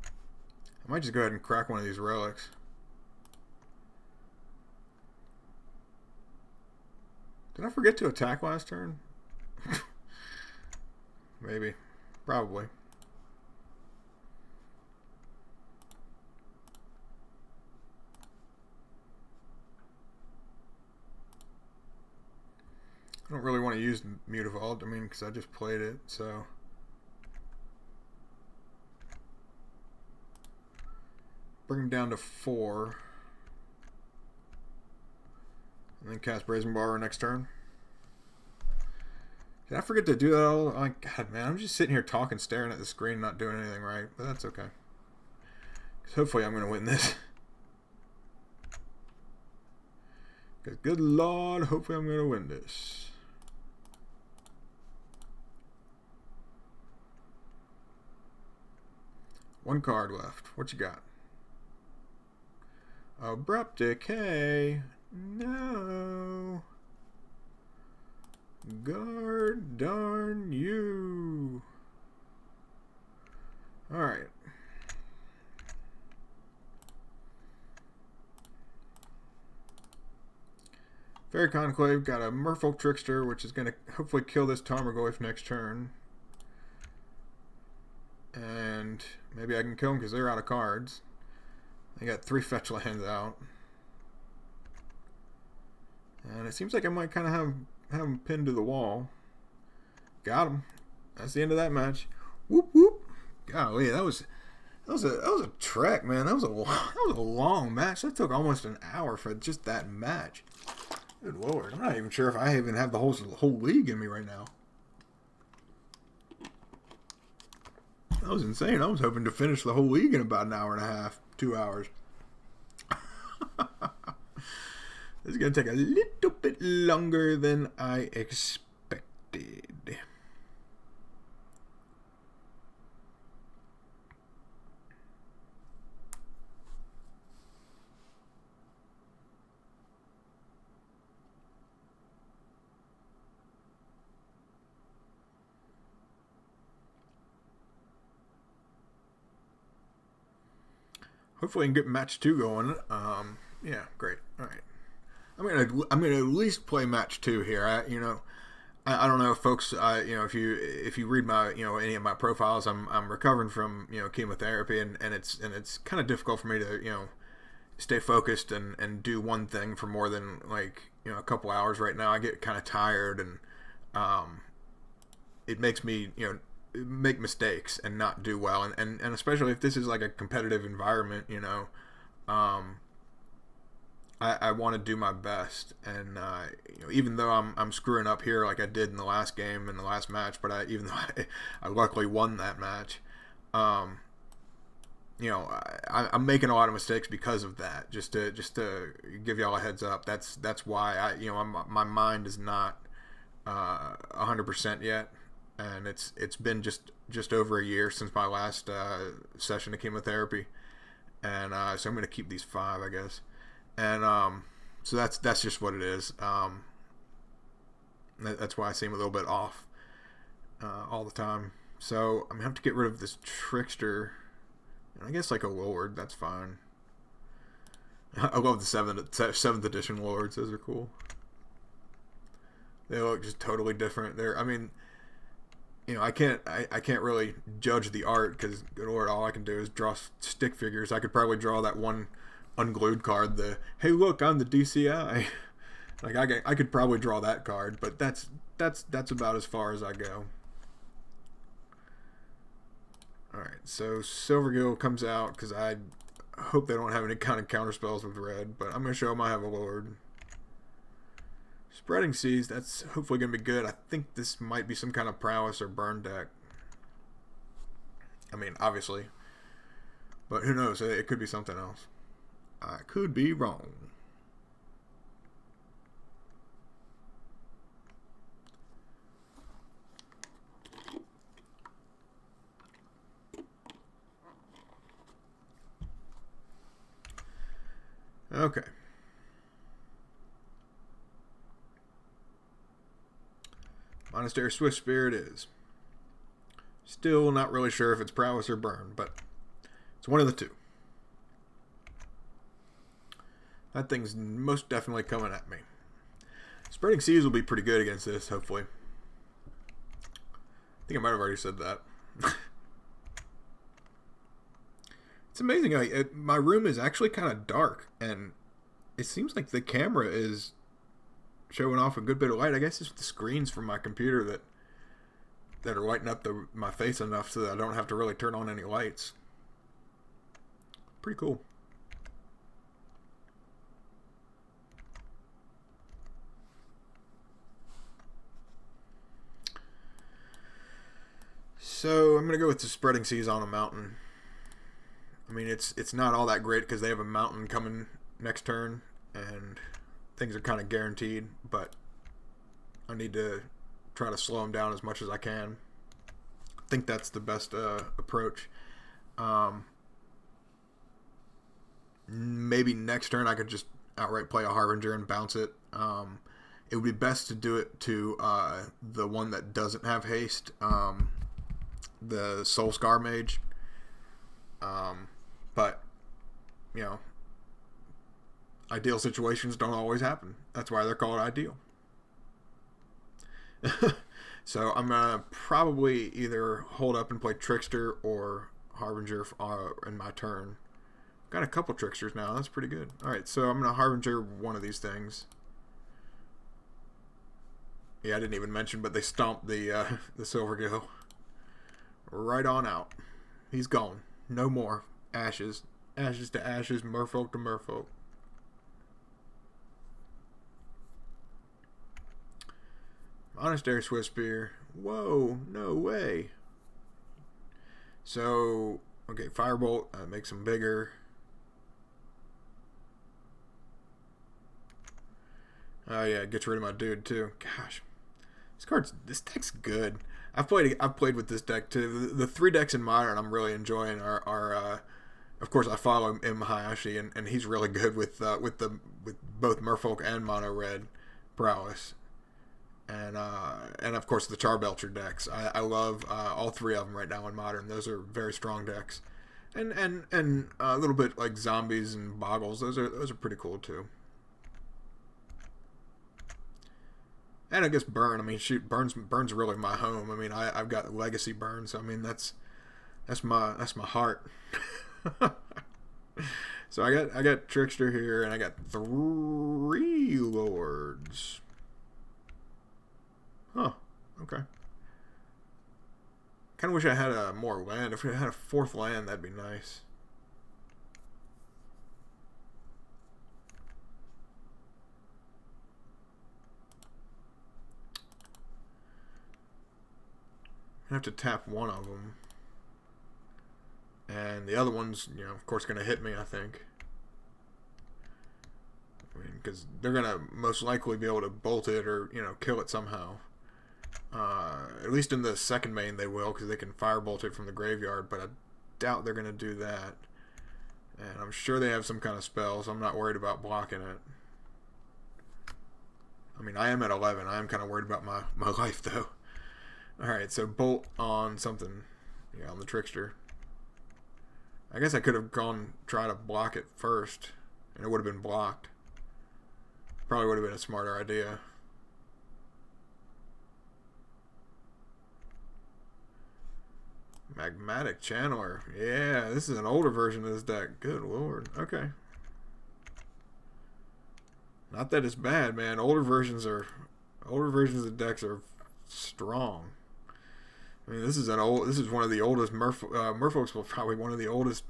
I might just go ahead and crack one of these relics. I forget to attack last turn? Maybe. Probably. I don't really want to use Mutavault, because I just played it, so... Bring him down to 4. And then cast Brazen Borrower next turn. Did I forget to do that all? Oh, God, man, I'm just sitting here talking, staring at the screen, not doing anything right. But that's okay. Because hopefully I'm going to win this. Because good Lord, hopefully I'm going to win this. One card left. What you got? Abrupt Decay. No. God darn you. Alright. Fairy Conclave got a Merfolk Trickster, which is going to hopefully kill this Tarmogoyf next turn. And maybe I can kill them because they're out of cards. They got 3 fetch lands out. And it seems like I might kind of have him pinned to the wall. Got him. That's the end of that match. Whoop whoop. Golly, that was a trek, man. That was a long match. That took almost an hour for just that match. Good Lord, I'm not even sure if I even have the whole league in me right now. That was insane. I was hoping to finish the whole league in about an hour and a half, 2 hours. This is going to take a little bit longer than I expected. Hopefully I can get match 2 going. Yeah, great. All right. I'm gonna at least play match 2 here. I don't know if folks, if you read my, any of my profiles, I'm recovering from, chemotherapy, and it's kind of difficult for me to, stay focused and do one thing for more than a couple hours right now. I get kind of tired, and it makes me, make mistakes and not do well, and especially if this is like a competitive environment, I want to do my best, and even though I'm screwing up here like I did in the last game and the last match, but even though I luckily won that match, I'm making a lot of mistakes because of that. Just to give y'all a heads up, that's why my mind is not 100% yet, and it's been just over a year since my last session of chemotherapy, and so I'm gonna keep these 5, I guess. And so that's just what it is. That's why I seem a little bit off all the time. So I'm gonna have to get rid of this trickster. And I guess like a lord, that's fine. I love the 7th edition lords. Those are cool. They look just totally different. I can't really judge the art because, good Lord, all I can do is draw stick figures. I could probably draw that one unglued card, the hey look, I'm the DCI. I could probably draw that card, but that's about as far as I go. Alright, so Silvergill comes out because I hope they don't have any kind of counter spells with red, but I'm going to show them I have a lord. Spreading Seas, that's hopefully going to be good. I think this might be some kind of Prowess or burn deck. Obviously, but who knows, it could be something else. I could be wrong. Okay. Monastery Swift Spear it is. Still not really sure if it's Prowess or burn, but it's one of the two. That thing's most definitely coming at me. Spreading Seas will be pretty good against this, hopefully. I think I might have already said that. It's amazing. My room is actually kind of dark, and it seems like the camera is showing off a good bit of light. I guess it's the screens from my computer that are lighting up my face enough so that I don't have to really turn on any lights. Pretty cool. So I'm going to go with the Spreading Seas on a mountain. I mean, it's not all that great because they have a mountain coming next turn, and things are kind of guaranteed, but I need to try to slow them down as much as I can. I think that's the best approach. Maybe next turn I could just outright play a Harbinger and bounce it. It would be best to do it to the one that doesn't have haste, the Soul Scar Mage. But, you know, ideal situations don't always happen. That's why they're called ideal. So I'm going to probably either hold up and play Trickster or Harbinger in my turn. Got a couple Tricksters now. That's pretty good. Alright, so I'm going to Harbinger one of these things. Yeah, I didn't even mention, but they stomped the Silvergill right on out. He's gone. No more. Ashes. Ashes to ashes. Merfolk to Merfolk. Monastery Swiftspear. Whoa, no way. So, okay, Firebolt makes him bigger. Oh yeah, gets rid of my dude too. Gosh, this deck's good. I've played with this deck too. The three decks in Modern I'm really enjoying are of course I follow M Hayashi and he's really good with both Merfolk and Mono Red Prowess. And of course the Charbelcher decks. I love all three of them right now in Modern. Those are very strong decks, and a little bit like Zombies and Boggles. Those are pretty cool too. And I guess Burn. I mean, shoot, Burn's really my home. I mean, I've got Legacy Burn, so I mean that's my heart. So I got Trickster here, and I got 3 Lords. Huh. Okay. Kind of wish I had a more land. If we had a 4th land, that'd be nice. I have to tap one of them, and the other one's, you know, of course, going to hit me. I think. I mean, because they're going to most likely be able to bolt it or, you know, kill it somehow. At least in the second main they will, because they can firebolt it from the graveyard, but I doubt they're going to do that. And I'm sure they have some kind of spell, so I'm not worried about blocking it. I mean, I am at 11. I am kind of worried about my life, though. Alright, so bolt on something. Yeah, on the Trickster. I guess I could have try to block it first, and it would have been blocked. Probably would have been a smarter idea. Magmatic Channeler. Yeah, this is an older version of this deck. Good lord. Okay. Not that it's bad, man. Older versions of the decks are strong. I mean, this is one of the oldest Merfolk's probably one of the oldest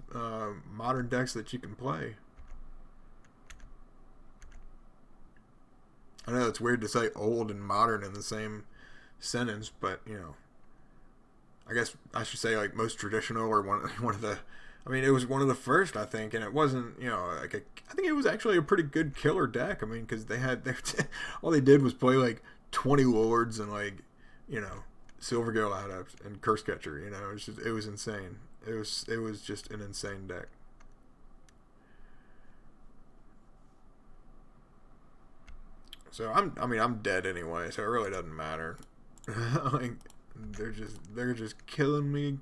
modern decks that you can play. I know it's weird to say old and modern in the same sentence, but you know, I guess I should say like most traditional or one of the. I mean, it was one of the first, I think, and it wasn't, you know, like I think it was actually a pretty good killer deck. I mean, because all they did was play like 20 Lords and like, you know, Silvergill Adept and Curse Catcher. You know, it was insane. It was just an insane deck. So I'm dead anyway, so it really doesn't matter. Like they're just killing me.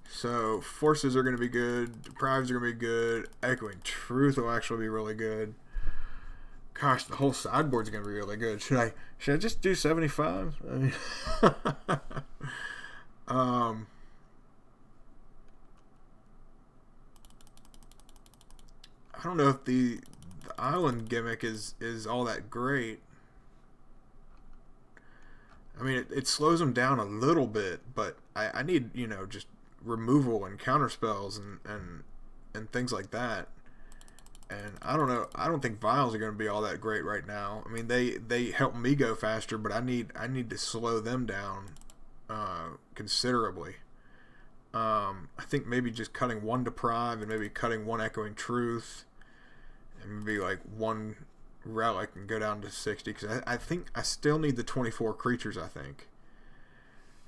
So forces are gonna be good, deprives are gonna be good, Echoing Truth will actually be really good. Gosh, the whole sideboard's gonna be really good. Should I just do 75? I mean, um, I don't know if the island gimmick is all that great. I mean, it slows them down a little bit, but I need, just removal and counter spells and things like that. And I don't know. I don't think vials are going to be all that great right now. I mean, they help me go faster, but I need to slow them down considerably. I think maybe just cutting one Deprive and maybe cutting one Echoing Truth and maybe like one Relic and go down to 60, because I think I still need the 24 creatures, I think.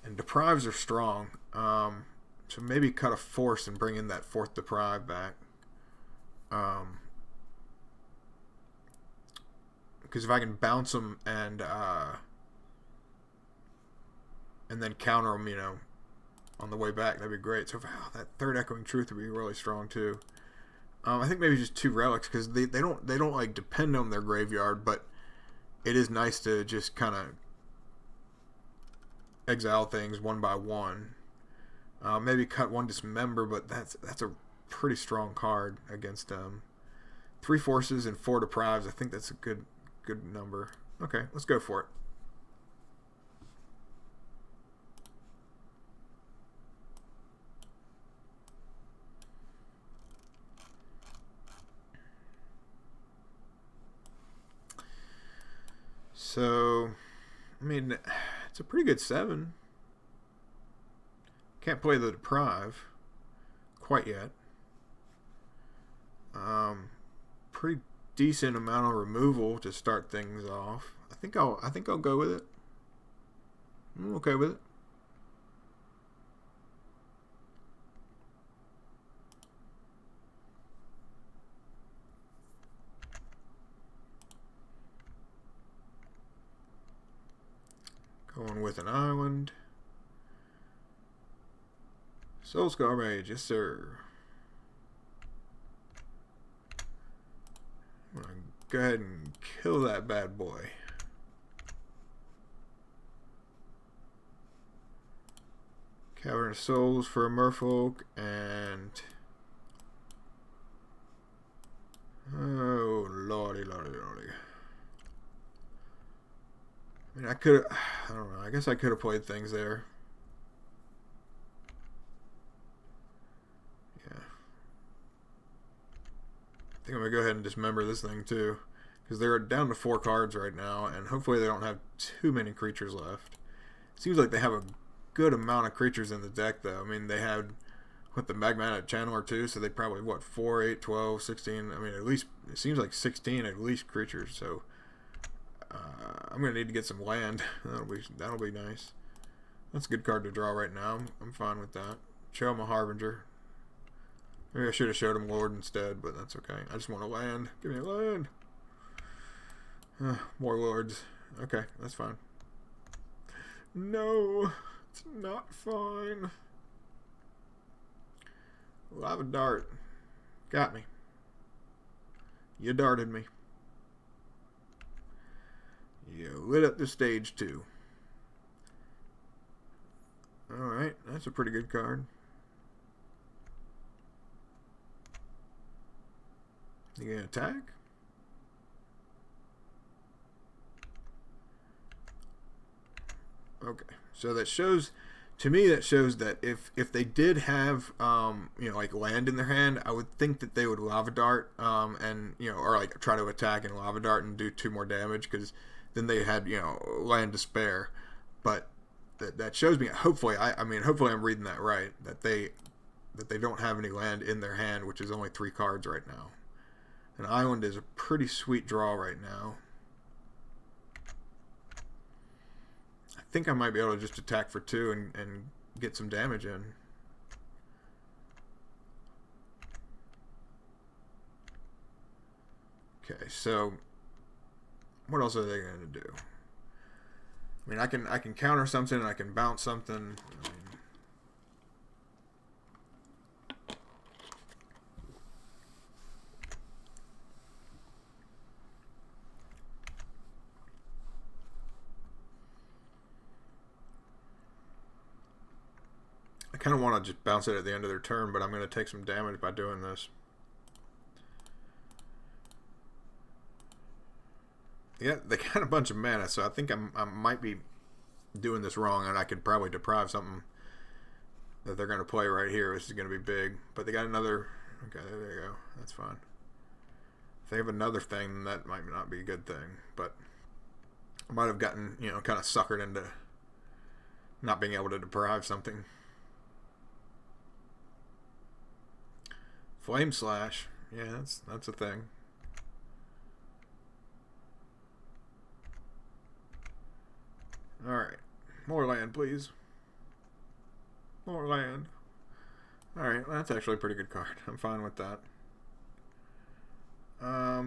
And Deprives are strong. So maybe cut a Force and bring in that 4th Deprive back. Because if I can bounce them and then counter them, on the way back, that'd be great. So that 3rd Echoing Truth would be really strong too. I think maybe just 2 relics, because they don't like depend on their graveyard, but it is nice to just kind of exile things one by one. Maybe cut 1 Dismember, but that's a pretty strong card against them. 3 Forces and 4 Deprives. I think that's a good number. Okay, let's go for it. So, I mean, it's a pretty good 7. Can't play the Deprive quite yet. Pretty decent amount of removal to start things off. I think I'll go with it. I'm okay with it. Going with an island. Soulscar Mage, yes sir. I'm gonna go ahead and kill that bad boy. Cavern of Souls for a Merfolk, and oh lordy. I mean, I don't know, I guess I could have played things there. Yeah. I think I'm going to go ahead and dismember this thing too, because they're down to 4 cards right now, and hopefully they don't have too many creatures left. Seems like they have a good amount of creatures in the deck, though. I mean, they had, the Magmatic Channeler too, so they probably, 4, 8, 12, 16, I mean, at least, it seems like 16 at least creatures, so I'm going to need to get some land. That'll be nice. That's a good card to draw right now. I'm fine with that. Show him a Harbinger. Maybe I should have showed him Lord instead, but that's okay. I just want a land. Give me a land. More Lords. Okay, that's fine. No, it's not fine. Lava Dart. Got me. You darted me. You lit up the stage too. Alright, that's a pretty good card. You gonna attack? Okay, so that shows, to me, that shows that if they did have like land in their hand, I would think that they would Lava Dart and or like try to attack and Lava Dart and do 2 more damage, because then they had land to spare. But that shows me, hopefully hopefully I'm reading that right, that they don't have any land in their hand, which is only 3 cards right now. An island is a pretty sweet draw right now. I think I might be able to just attack for 2 and get some damage in. Okay, so what else are they going to do? I mean, I can counter something, and I can bounce something. I mean, kind of want to just bounce it at the end of their turn, but I'm going to take some damage by doing this. Yeah, they got a bunch of mana, so I think I might be doing this wrong, and I could probably deprive something that they're going to play right here. This is going to be big. But they got another... Okay, there you go. That's fine. If they have another thing, that might not be a good thing. But I might have gotten, you know, kind of suckered into not being able to deprive something. Flame Slash. Yeah, that's a thing. Alright. More land, please. More land. Alright, well, that's actually a pretty good card. I'm fine with that. I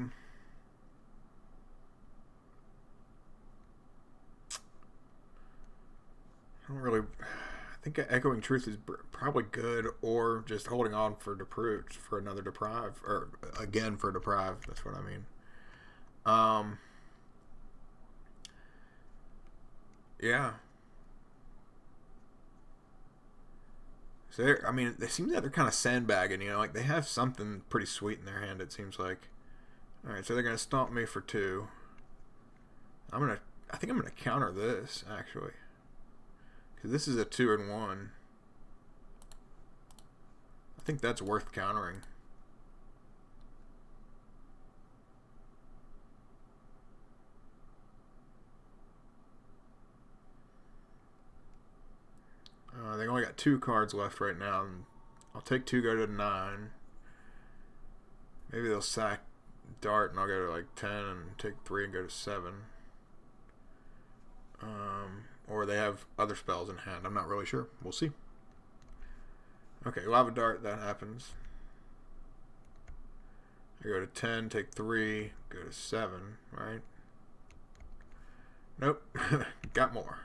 don't really... I think Echoing Truth is probably good, or just holding on for another Deprive. Or, again, for Deprive. That's what I mean. Yeah. So I mean, they seem that they're kind of sandbagging, you know, like they have something pretty sweet in their hand, it seems like. Alright, so they're going to stomp me for 2. I think I'm going to counter this, actually. Because this is a 2 and 1. I think that's worth countering. They only got 2 cards left right now. And I'll take 2, go to 9. Maybe they'll sack Dart and I'll go to like 10 and take 3 and go to 7. Or they have other spells in hand. I'm not really sure. We'll see. Okay, Lava Dart, that happens. I go to 10, take 3, go to 7, right? Nope. Got more.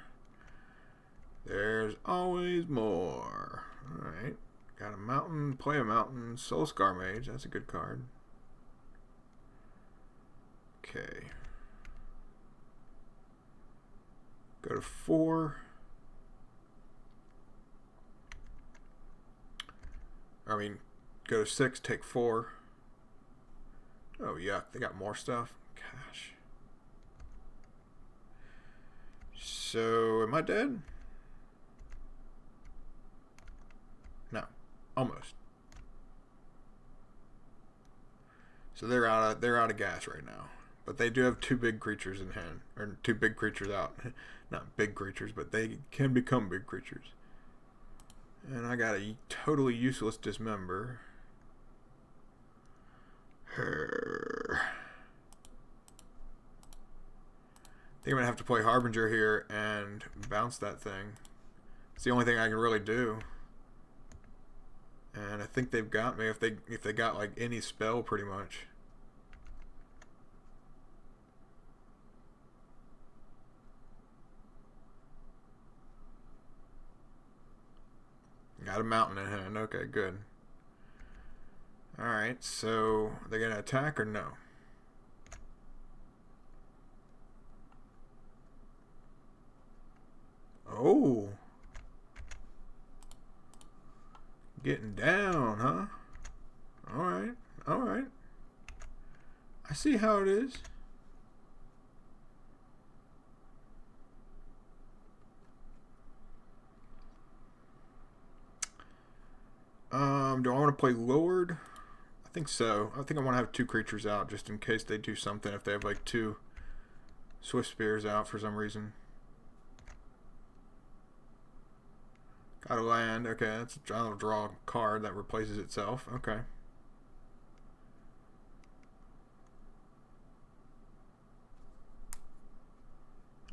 There's always more. Alright. Got a mountain, play a mountain, Soul Scar Mage. That's a good card. Okay. Go to 4. I mean, go to 6, take 4. Oh, yeah, they got more stuff. Gosh. So, am I dead? No, almost. So they're out of gas right now, but they do have 2 big creatures in hand, or 2 big creatures out. Not big creatures, but they can become big creatures. And I got a totally useless Dismember. I think I'm gonna have to play Harbinger here and bounce that thing. It's the only thing I can really do. And I think they've got me if they got like any spell pretty much. Got a mountain in hand. Okay, good. Alright, so they're gonna attack or no? Oh. Getting down, huh? Alright, alright. I see how it is. Do I want to play Lord? I think so. I think I want to have 2 creatures out just in case they do something if they have like 2 Swift Spears out for some reason. Got a land. Okay, that's I'll draw a card that replaces itself. Okay.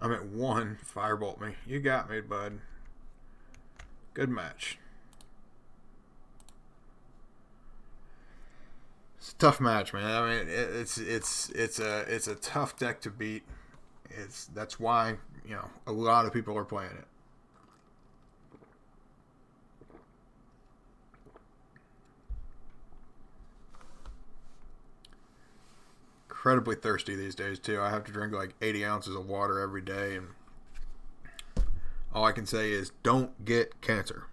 I'm at 1. Firebolt me. You got me, bud. Good match. It's a tough match, man. I mean, it's a tough deck to beat. That's why, you know, a lot of people are playing it. Incredibly thirsty these days too. I have to drink like 80 ounces of water every day, and all I can say is don't get cancer.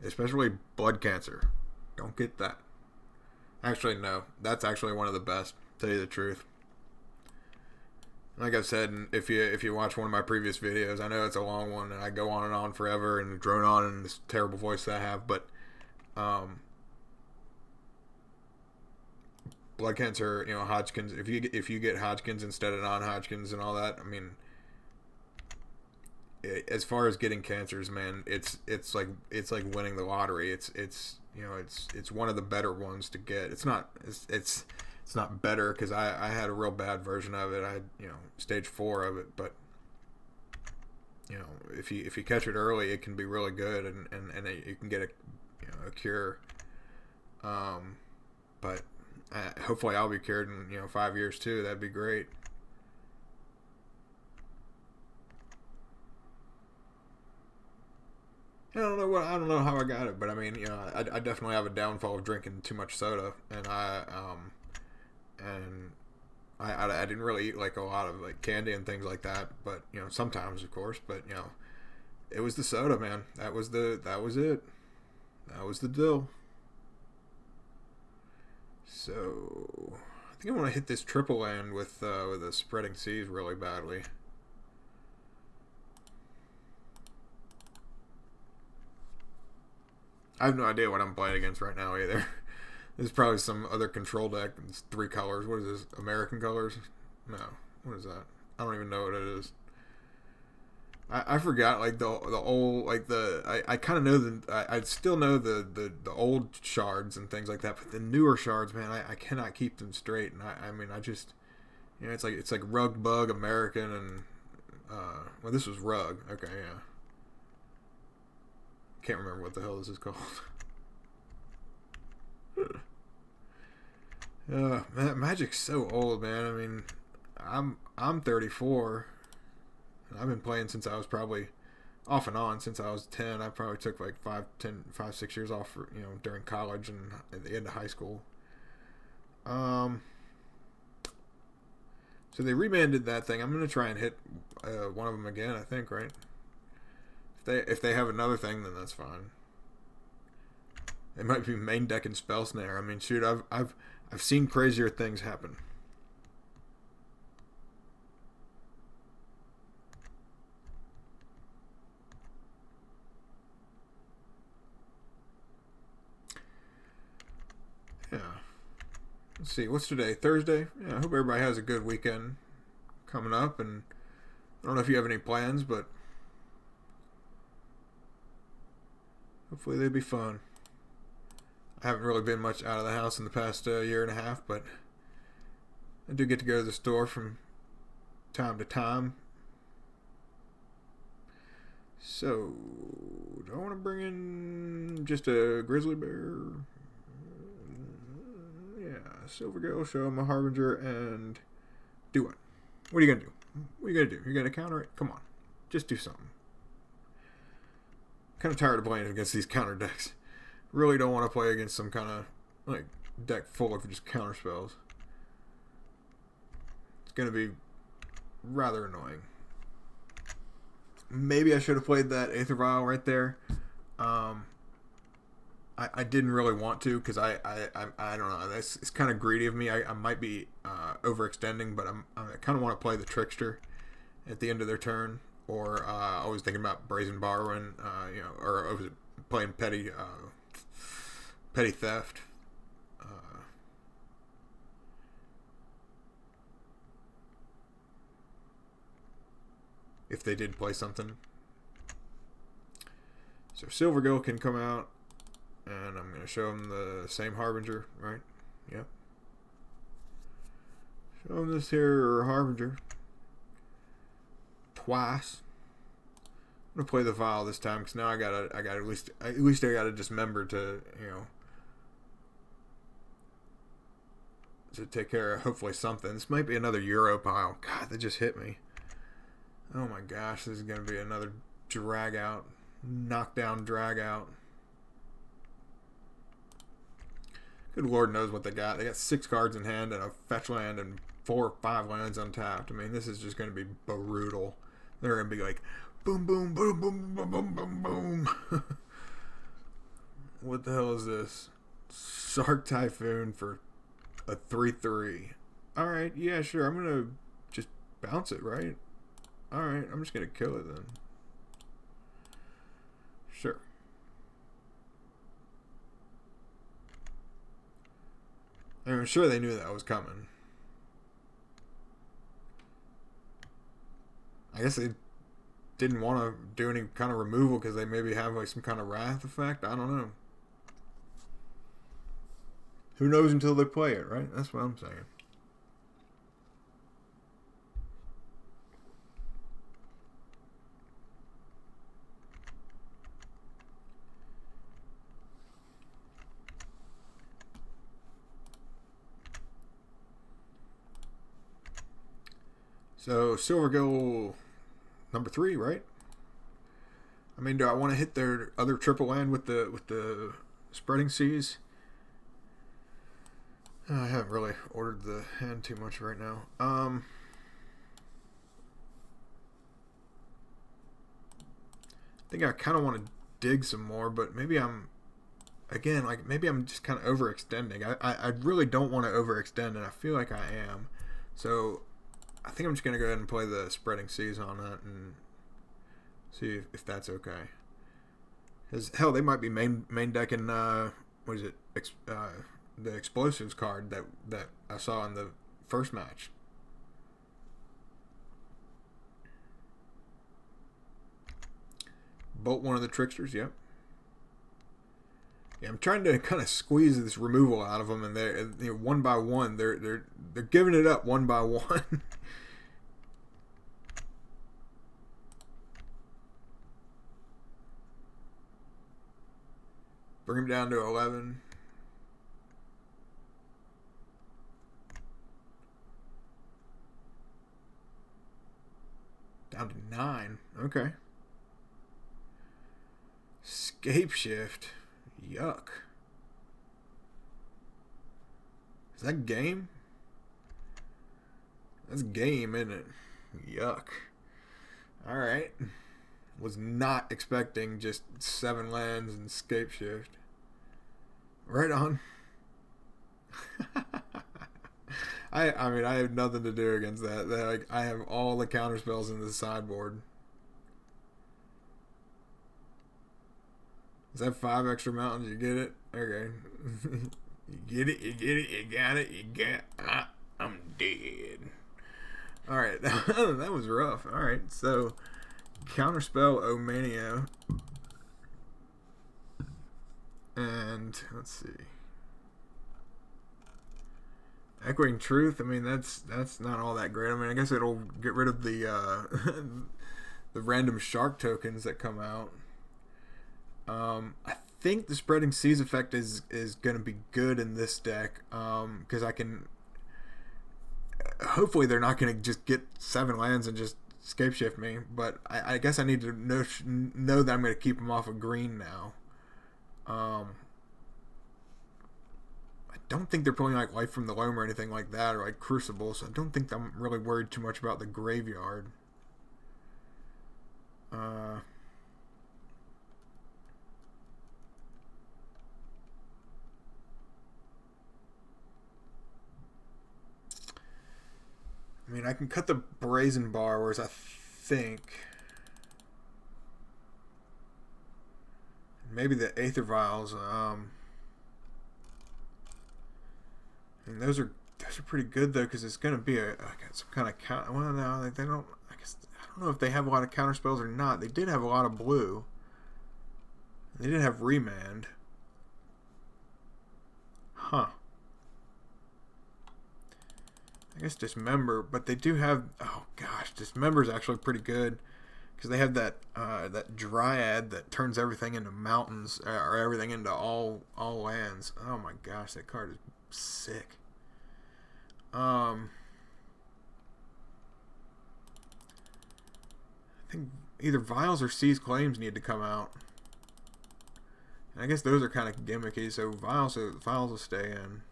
Especially blood cancer. Don't get that. Actually, no. That's actually one of the best, to tell you the truth. Like I've said, if you watch one of my previous videos, I know it's a long one and I go on and on forever and drone on in this terrible voice that I have, but blood cancer, Hodgkin's. If you get Hodgkin's instead of non-Hodgkin's and all that, I mean, as far as getting cancers, man, it's like winning the lottery. It's one of the better ones to get. It's not better because I had a real bad version of it. I had stage 4 of it, but if you catch it early, it can be really good and you can get a cure. But hopefully I'll be cured in 5 years too. That'd be great. I don't know how I got it, but I mean, I definitely have a downfall of drinking too much soda, and I didn't really eat like a lot of like candy and things like that, but sometimes of course, but it was the soda, man. That was it. That was the deal. So I think I want to hit this triple land with the spreading seas really badly. I have no idea what I'm playing against right now either. There's probably some other control deck. It's 3 colors. What is this? American colors? No. What is that? I don't even know what it is. I forgot like the old like I kind of know I still know the old shards and things like that, but the newer shards, man, I cannot keep them straight, and I mean I just it's like Rug Bug American and well, this was Rug. Okay, yeah. Can't remember what the hell this is called. Magic's so old, man. I mean, I'm 34. I've been playing since I was probably off and on since I was 10. I probably took like 6 years off for, during college and at the end of high school. So they remanded that thing. I'm gonna try and hit one of them again. I think, right? If they have another thing, then that's fine. It might be main deck and spell snare. I mean, shoot, I've seen crazier things happen. Yeah. Let's see. What's today? Thursday. Yeah. I hope everybody has a good weekend coming up, and I don't know if you have any plans, but hopefully they'd be fun. I haven't really been much out of the house in the past year and a half, but I do get to go to the store from time to time. So, do I want to bring in just a grizzly bear? Yeah, silver girl, show him a harbinger, and do it. What are you going to do? What are you going to do? You're going to counter it? Come on. Just do something. Kind of tired of playing against these counter decks. Really don't want to play against some kind of like deck full of just counter spells. It's going to be rather annoying. Maybe I should have played that Aether Vial right there. I didn't really want to because I don't know. It's kind of greedy of me. I might be overextending, but I kind of want to play the Trickster at the end of their turn. Or I was thinking about Brazen Borrowing, or I was playing Petty Theft. If they did play something. So Silvergill can come out, and I'm going to show him the same Harbinger, right? Yep. Show him this here Harbinger. Twice. I'm gonna play the Vial this time because now I gotta at least I gotta dismember to to take care of hopefully something. This might be another Euro pile. God, that just hit me. Oh my gosh, this is gonna be another drag out, knockdown drag out. Good Lord knows what they got. They got 6 cards in hand and a fetch land and 4 or 5 lands untapped. I mean, this is just gonna be brutal. They're going to be like, Boom, boom, boom, boom, boom, boom, boom, boom. What the hell is this? Shark Typhoon for a 3/3. Alright, yeah, sure. I'm gonna just bounce it, right? Alright, I'm just gonna kill it then. Sure. I'm sure they knew that was coming. I guess they didn't want to do any kind of removal because they maybe have like some kind of wrath effect. I don't know. Who knows until they play it, right? That's what I'm saying. So silver goal number 3, right? I mean, do I want to hit their other triple land with the spreading seas? I haven't really ordered the hand too much right now. I think I kind of want to dig some more, but maybe I'm just kind of overextending. I really don't want to overextend, and I feel like I am. So I think I'm just gonna go ahead and play the spreading seas on that and see if that's okay. Because hell, they might be main decking. What is it? The explosives card that I saw in the first match. Bolt one of the tricksters. Yep. Yeah, I'm trying to kind of squeeze this removal out of them, and they're one by one. They're giving it up one by one. Bring him down to 11. Down to 9. Okay. Scape shift. Yuck. Is that game? That's game, isn't it? Yuck. Alright. Was not expecting just 7 lands and scape shift. Right on. I mean, I have nothing to do against that. Like, I have all the counter spells in the sideboard. Is that 5 extra mountains? You get it? Okay. You get it, you got it, you got I'm dead. Alright, that was rough. Alright, so counterspell Omanio. And let's see. Echoing Truth, I mean that's not all that great. I mean I guess it'll get rid of the the random shark tokens that come out. I think the Spreading Seas effect is going to be good in this deck because I can. Hopefully, they're not going to just get 7 lands and just scape shift me. But I guess I need to know that I'm going to keep them off of green now. I don't think they're pulling like Life from the Loam or anything like that, or like Crucible. So I don't think I'm really worried too much about the graveyard. I mean, I can cut the Brazen Bar, whereas I think maybe the Aether Vials. I mean, those are pretty good though, because it's going to be some kind of count. Well, no, they don't. I guess I don't know if they have a lot of counter spells or not. They did have a lot of blue. They did have Remand. Huh. I guess Dismember, but they do have. Oh gosh, Dismember is actually pretty good because they have that that Dryad that turns everything into mountains or everything into all lands. Oh my gosh, that card is sick. I think either Vials or Seas Claims need to come out. And I guess those are kind of gimmicky, so Vials will stay in.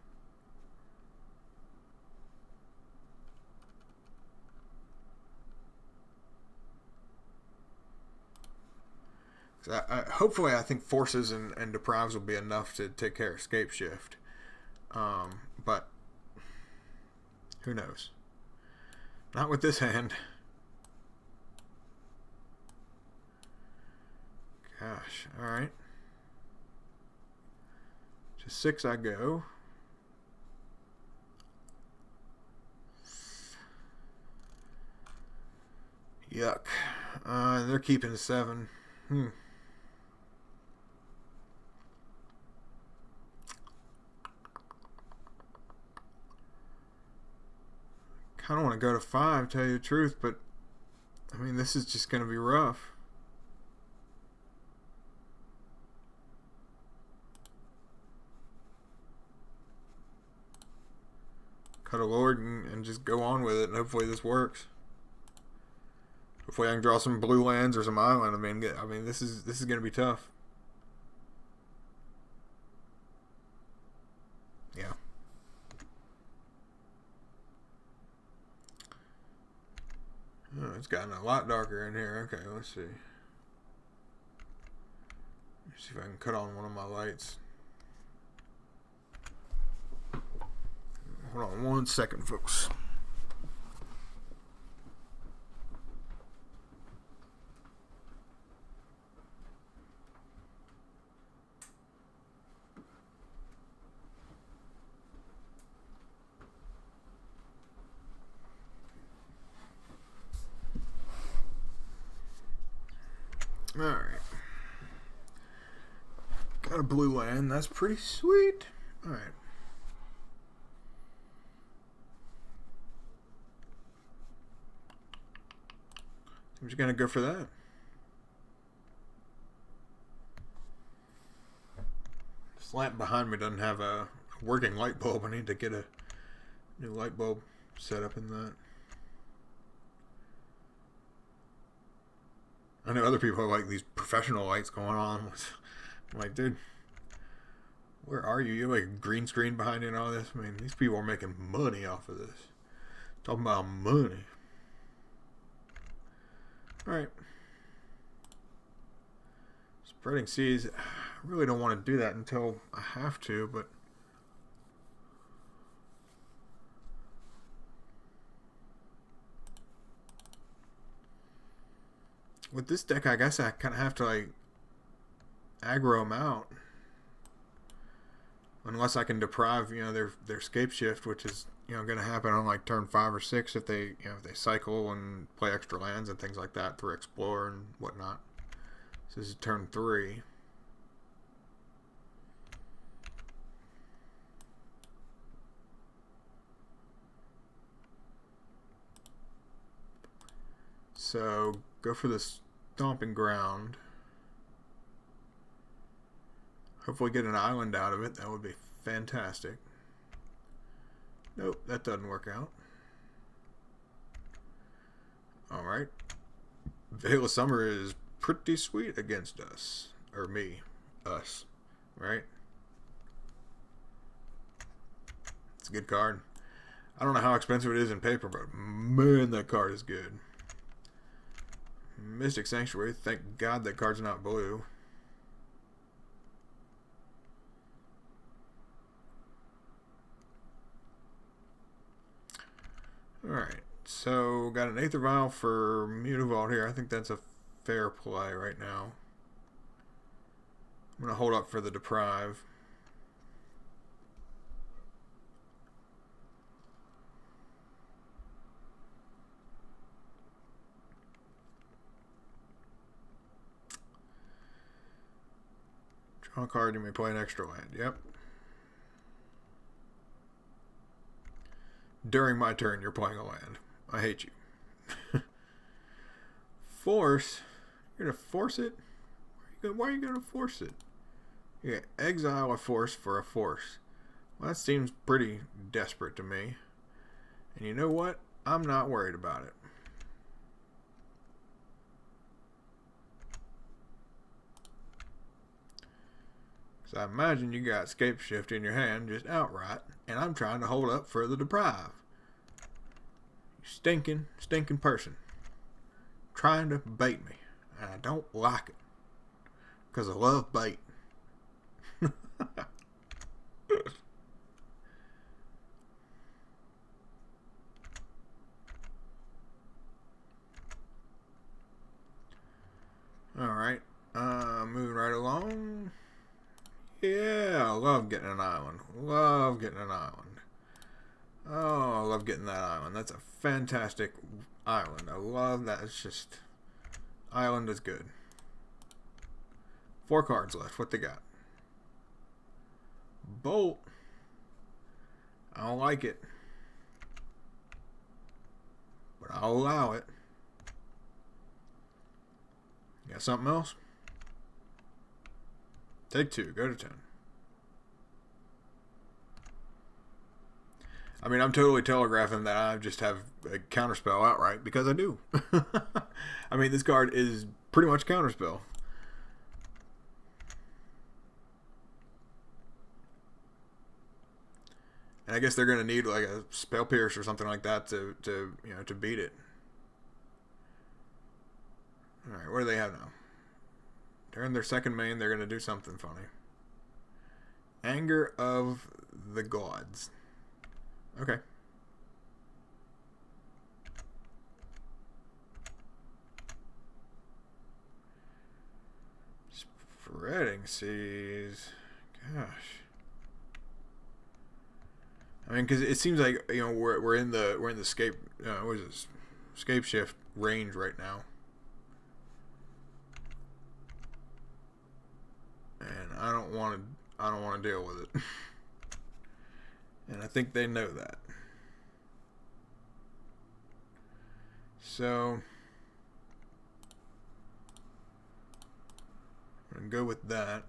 Hopefully, I think forces and deprives will be enough to take care of scape shift. But who knows? Not with this hand. Gosh, alright. To 6 I go. Yuck. They're keeping 7. Kind of want to go to 5, tell you the truth, but I mean, this is just going to be rough. Cut a lord and just go on with it, and hopefully this works. Hopefully I can draw some blue lands or some island. I mean, this is going to be tough. Yeah. Oh, it's gotten a lot darker in here. Okay, let's see. Let's see if I can cut on one of my lights. Hold on 1 second, folks. Alright. Got a blue land. That's pretty sweet. Alright. I'm just going to go for that. This lamp behind me doesn't have a working light bulb. I need to get a new light bulb set up in that. I know other people have like these professional lights going on. I'm like, dude, where are you? You have like a green screen behind you and all this. I mean, these people are making money off of this. Talking about money. Alright. Spreading seas. I really don't want to do that until I have to, but with this deck, I guess I kind of have to like aggro them out, unless I can deprive their scape shift, which is going to happen on like turn 5 or 6 if they if they cycle and play extra lands and things like that through explore and whatnot. So this is turn 3. So go for the stomping ground. Hopefully get an island out of it. That would be fantastic. Nope, that doesn't work out. Alright. Veil of Summer is pretty sweet against us. Or me. Us. Right? It's a good card. I don't know how expensive it is in paper, but man, that card is good. Mystic Sanctuary. Thank God that card's not blue. Alright, so got an Aether Vial for Mutavault here. I think that's a fair play right now. I'm going to hold up for the Deprive. Draw a card, you may play an extra land. Yep. During my turn, you're playing a land. I hate you. Force? You're going to force it? Why are you going to force it? You exile a force for a force. Well, that seems pretty desperate to me. And you know what? I'm not worried about it. Because I imagine you got Scape Shift in your hand just outright, and I'm trying to hold up for the Deprive. You stinking person. Trying to bait me. And I don't like it. Because I love bait. Alright. Moving right along. Yeah, I love getting an island. Love getting an island. Oh, I love getting that island. That's a fantastic island. I love that. It's just... Island is good. 4 cards left. What they got? Bolt. I don't like it. But I'll allow it. Got something else? Take 2. Go to 10. I mean, I'm totally telegraphing that I just have a counterspell outright because I do. I mean, this card is pretty much counterspell. And I guess they're going to need like a spell pierce or something like that to beat it. All right, what do they have now? During their second main, they're going to do something funny. Anger of the Gods. Okay. Spreading Seas. Gosh. I mean, because it seems like we're in the scape what is this? Scape shift range right now. And I don't want to deal with it. And I think they know that. So I'm going to go with that.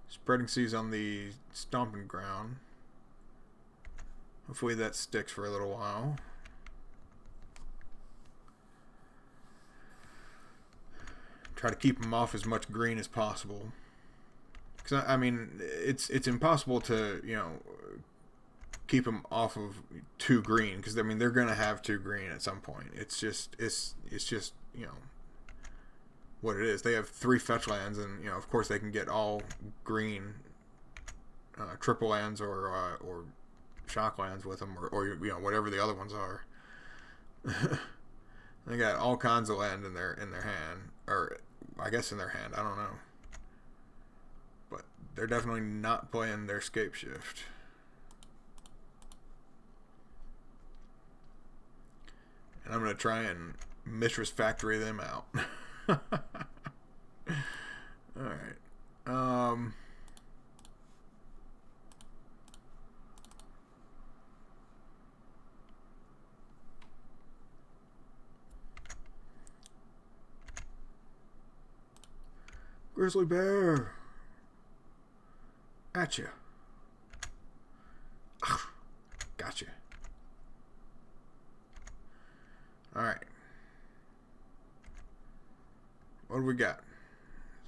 Spreading Seas on the stomping ground. Hopefully that sticks for a little while. Try to keep them off as much green as possible. Because I mean, it's impossible to keep them off of 2 green. Because I mean, they're gonna have 2 green at some point. It's just what it is. They have 3 fetch lands, and of course they can get all green triple lands or shock lands with them, or whatever the other ones are. They got all kinds of land in their hand, or I guess in their hand. I don't know, but they're definitely not playing their scape shift. And I'm gonna try and Mistress Factory them out. All right. Grizzly bear. At you. Gotcha. Alright. What do we got?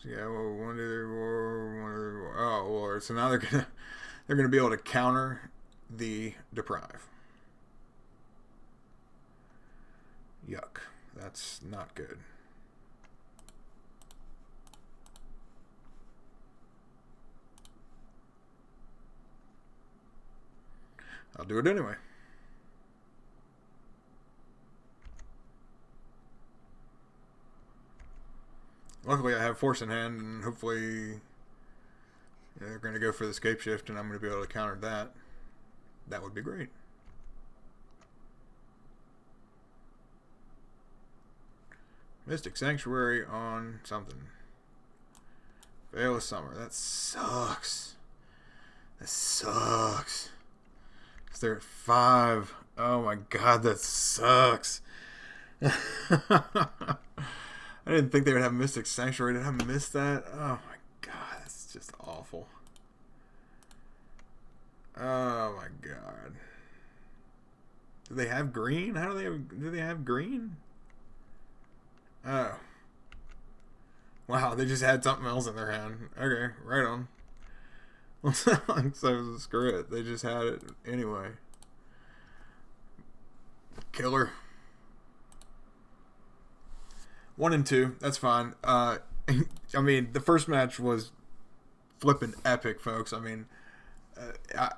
So yeah, well, 1, 2, 3, 4, 1, 2, 3, 4. Oh Lord. So now they're gonna be able to counter the deprive. Yuck. That's not good. I'll do it anyway. Luckily, I have force in hand, and hopefully they're going to go for the scape shift, and I'm going to be able to counter that. That would be great. Mystic Sanctuary on something. Veil of Summer. That sucks. That sucks. They're at 5. Oh my god, that sucks. I didn't think they would have Mystic Sanctuary. Did I miss that? Oh my god, that's just awful. Oh my god. Do they have green? Do they have green? Oh. Wow, they just had something else in their hand. Okay, right on. So screw it. They just had it anyway. Killer. 1 and 2. That's fine. I mean, the first match was flipping epic, folks. I mean, I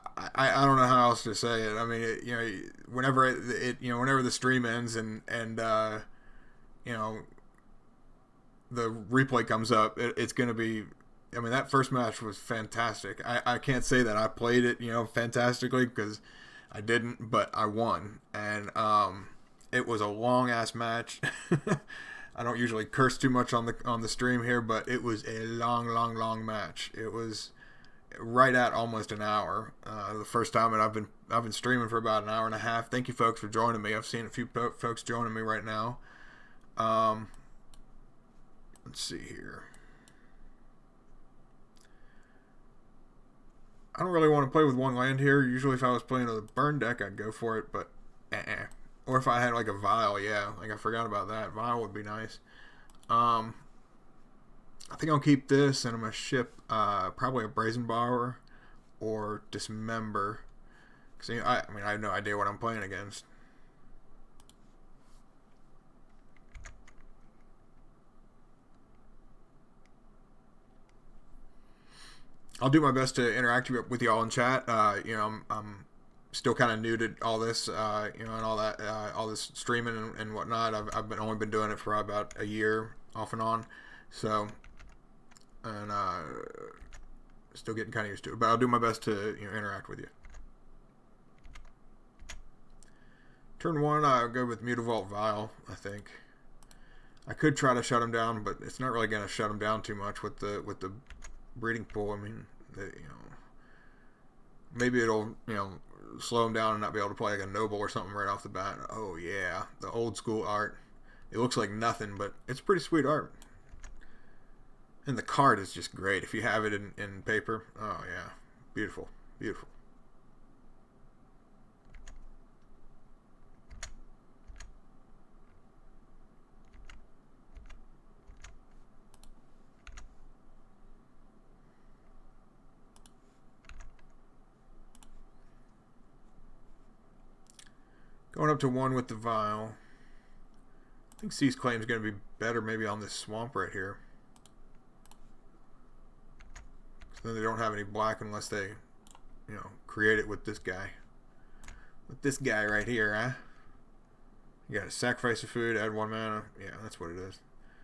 don't know how else to say it. I mean, whenever whenever the stream ends and you know, the replay comes up, it's going to be. I mean, that first match was fantastic. I can't say that I played it, fantastically, because I didn't, but I won, and it was a long ass match. I don't usually curse too much on the stream here, but it was a long match. It was right at almost an hour. The first time, and I've been streaming for about an hour and a half. Thank you, folks, for joining me. I've seen a few folks joining me right now. Let's see here. I don't really want to play with one land here. Usually, if I was playing a burn deck, I'd go for it, but or if I had like a vial, yeah. Like, I forgot about that. Vial would be nice. I think I'll keep this, and I'm gonna ship probably a Brazen Borrower or Dismember. Cause I have no idea what I'm playing against. I'll do my best to interact with y'all in chat. I'm still kind of new to all this, and all that, all this streaming and whatnot. I've only been doing it for about a year, off and on, so, and still getting kind of used to it. But I'll do my best to interact with you. Turn one, I'll go with Mutavault Vial. I think I could try to shut him down, but it's not really going to shut him down too much with the breeding pool. I mean, maybe it'll slow him down and not be able to play like a noble or something right off the bat. Oh yeah, the old school art. It looks like nothing, but it's pretty sweet art. And the card is just great if you have it in paper. Oh yeah, beautiful. Going up to one with the vial. I think C's Claim is going to be better maybe on this swamp right here. So then they don't have any black unless they, create it with this guy. With this guy right here, huh? You got to sacrifice a food, add 1 mana. Yeah, that's what it is.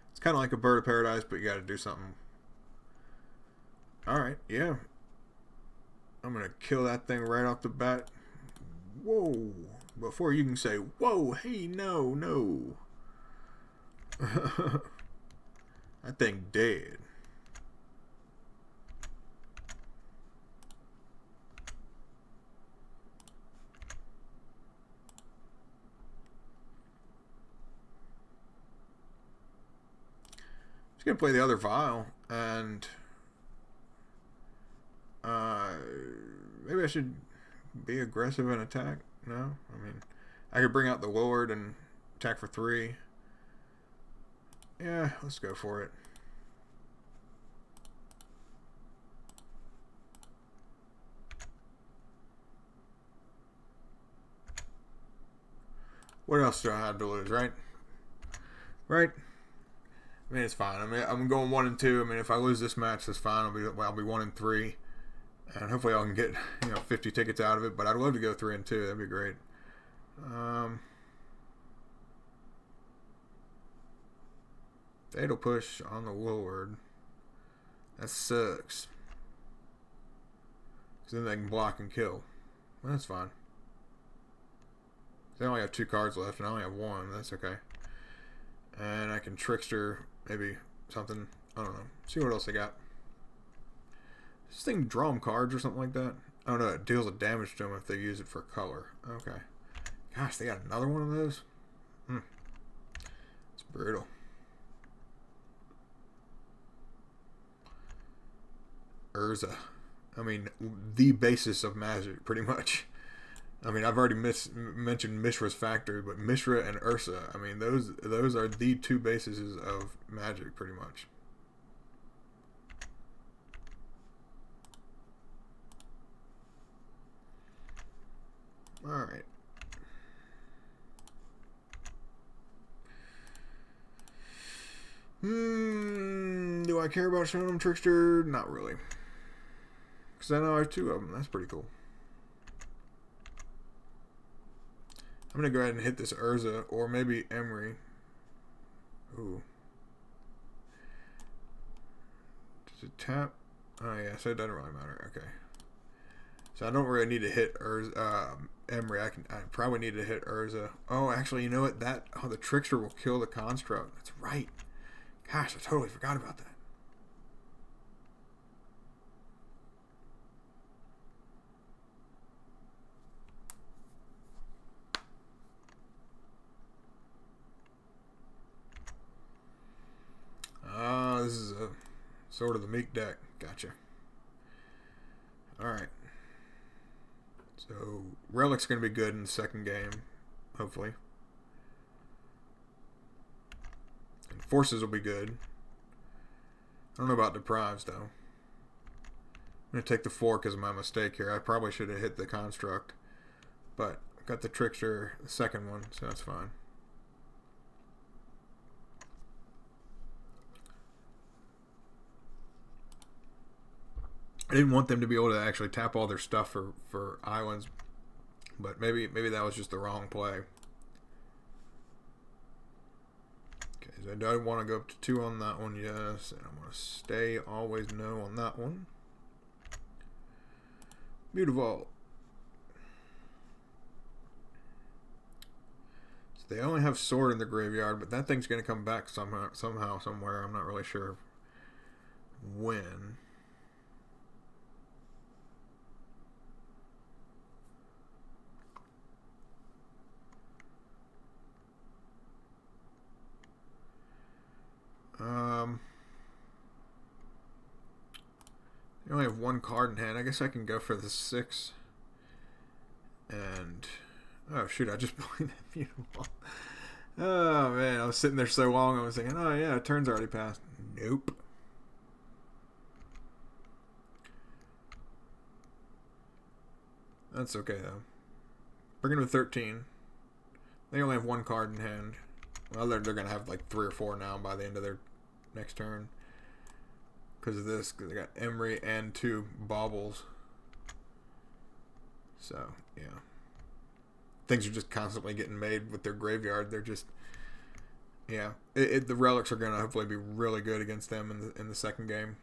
It's kind of like a Bird of Paradise, but you got to do something. Alright, yeah. I'm going to kill that thing right off the bat. Whoa. Before you can say, whoa, hey, no. That thing dead. Just gonna play the other vial, and maybe I should be aggressive and attack. No? I mean, I could bring out the Lord and attack for 3. Yeah, let's go for it. What else do I have to lose, right? Right? I mean, it's fine. I mean, I'm going 1 and 2. I mean, if I lose this match, that's fine. I'll be 1 and 3. And hopefully I can get 50 tickets out of it. But I'd love to go 3 and 2. That'd be great. Fatal Push on the Lord. That sucks. Because then they can block and kill. Well, that's fine. They only have 2 cards left, and I only have 1. That's okay. And I can Trickster, maybe something. I don't know. See what else they got. Does this thing draw them cards or something like that? Oh no, it deals a damage to them if they use it for color. Okay. Gosh, they got another one of those? It's brutal. Urza. I mean, the basis of magic, pretty much. I mean, I've already mentioned Mishra's Factory, but Mishra and Urza, I mean, those are the 2 bases of magic, pretty much. Alright. do I care about showing them Trickster? Not really. Because I know I have 2 of them. That's pretty cool. I'm going to go ahead and hit this Urza, or maybe Emery. Ooh. Does it tap? Oh, yeah, so it doesn't really matter. Okay. So I don't really need to hit Urza, Emery. I probably need to hit Urza. Oh, actually, you know what? The Trickster will kill the Construct. That's right. Gosh, I totally forgot about that. This is a sort of the meek deck. Gotcha. Alright. So, Relic's going to be good in the second game, hopefully. And Forces will be good. I don't know about Deprives, though. I'm going to take the 4 because of my mistake here. I probably should have hit the Construct. But I got the Trickster, the second one, so that's fine. I didn't want them to be able to actually tap all their stuff for islands, but maybe that was just the wrong play. Okay, so I don't want to go up to 2 on that one, yes, and I'm going to stay always no on that one. Beautiful. So they only have Sword in the graveyard, but that thing's going to come back somehow, somewhere. I'm not really sure when. You only have 1 card in hand. I guess I can go for the 6. And oh shoot, I just played that beautiful. Oh man, I was sitting there so long. I was thinking, oh yeah, turn's already passed. Nope. That's okay though. Bring them to 13. They only have 1 card in hand. Well, they're gonna have like 3 or 4 now by the end of their next turn. Because of this, because they got Emery and 2 Baubles. So, yeah. Things are just constantly getting made with their graveyard. They're just, yeah. The Relics are going to hopefully be really good against them in the second game.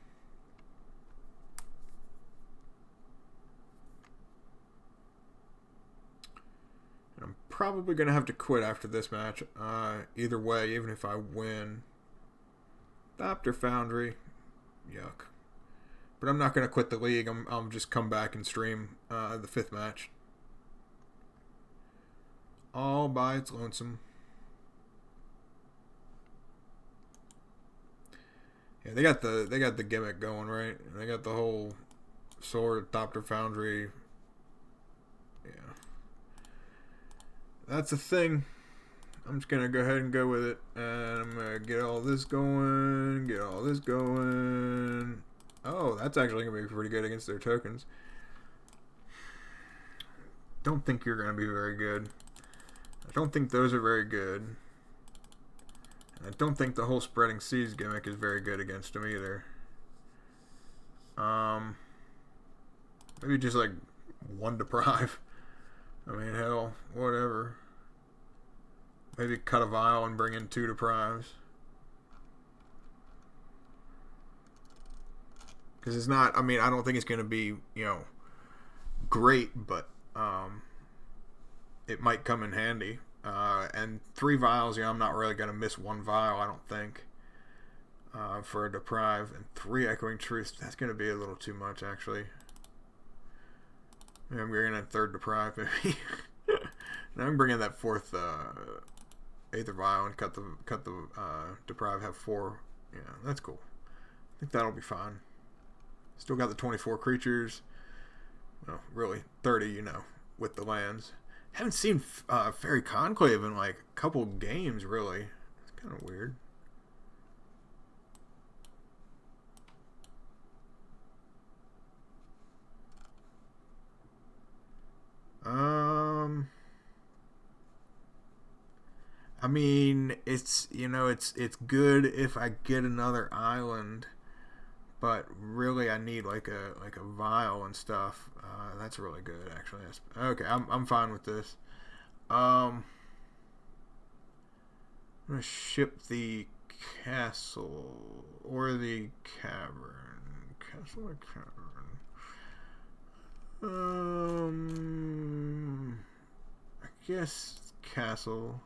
And I'm probably going to have to quit after this match. Either way, even if I win. Doctor Foundry. Yuck. But I'm not going to quit the league. I'll just come back and stream the 5th match. All by its lonesome. Yeah, they got the gimmick going, right? They got the whole Sword of Doctor Foundry. Yeah. That's a thing. I'm just going to go ahead and go with it. And I'm going to get all this going. Get all this going. Oh, that's actually going to be pretty good against their tokens. Don't think you're going to be very good. I don't think those are very good. And I don't think the whole Spreading Seas gimmick is very good against them either. Maybe just like 1 Deprive. I mean, hell, whatever. Maybe cut a vial and bring in 2 Deprives. Because it's not, I mean, I don't think it's going to be, great, but it might come in handy. And 3 vials, I'm not really going to miss 1 vial, I don't think, for a Deprive. And 3 Echoing Truths, that's going to be a little too much, actually. Maybe I'm bringing in a 3rd Deprive, maybe. Now I'm bringing that 4th Aether Vial and cut the Deprive, have 4. Yeah, that's cool. I think that'll be fine. Still got the 24 creatures. Well, really, 30, with the lands. Haven't seen Fairy Conclave in like a couple games, really. It's kind of weird. I mean, it's it's good if I get another island. But really, I need like a vial and stuff. That's really good, actually. Okay, I'm fine with this. I'm gonna ship the castle or the cavern. Castle or cavern? I guess castle.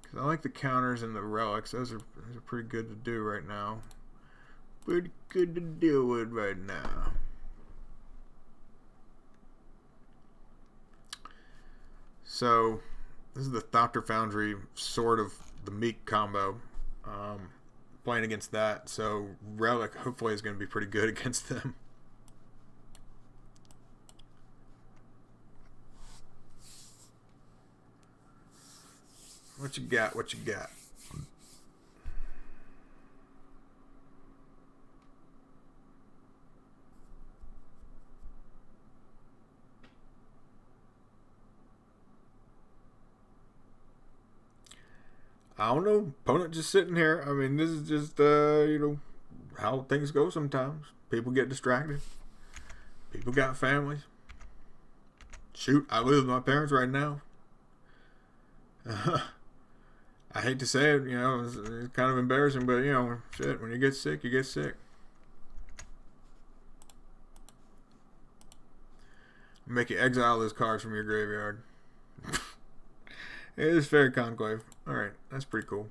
Cause I like the counters and the relics. Those are pretty good to do right now. Pretty good to deal with right now. So, this is the Thopter Foundry, sort of the Meek combo. Playing against that, so Relic hopefully is going to be pretty good against them. What you got? What you got? I don't know. Opponent just sitting here. I mean, this is just, how things go sometimes. People get distracted. People got families. Shoot, I live with my parents right now. I hate to say it, it's kind of embarrassing, but, shit, when you get sick, you get sick. Make you exile those cards from your graveyard. It is Fairy Conclave. Alright, that's pretty cool.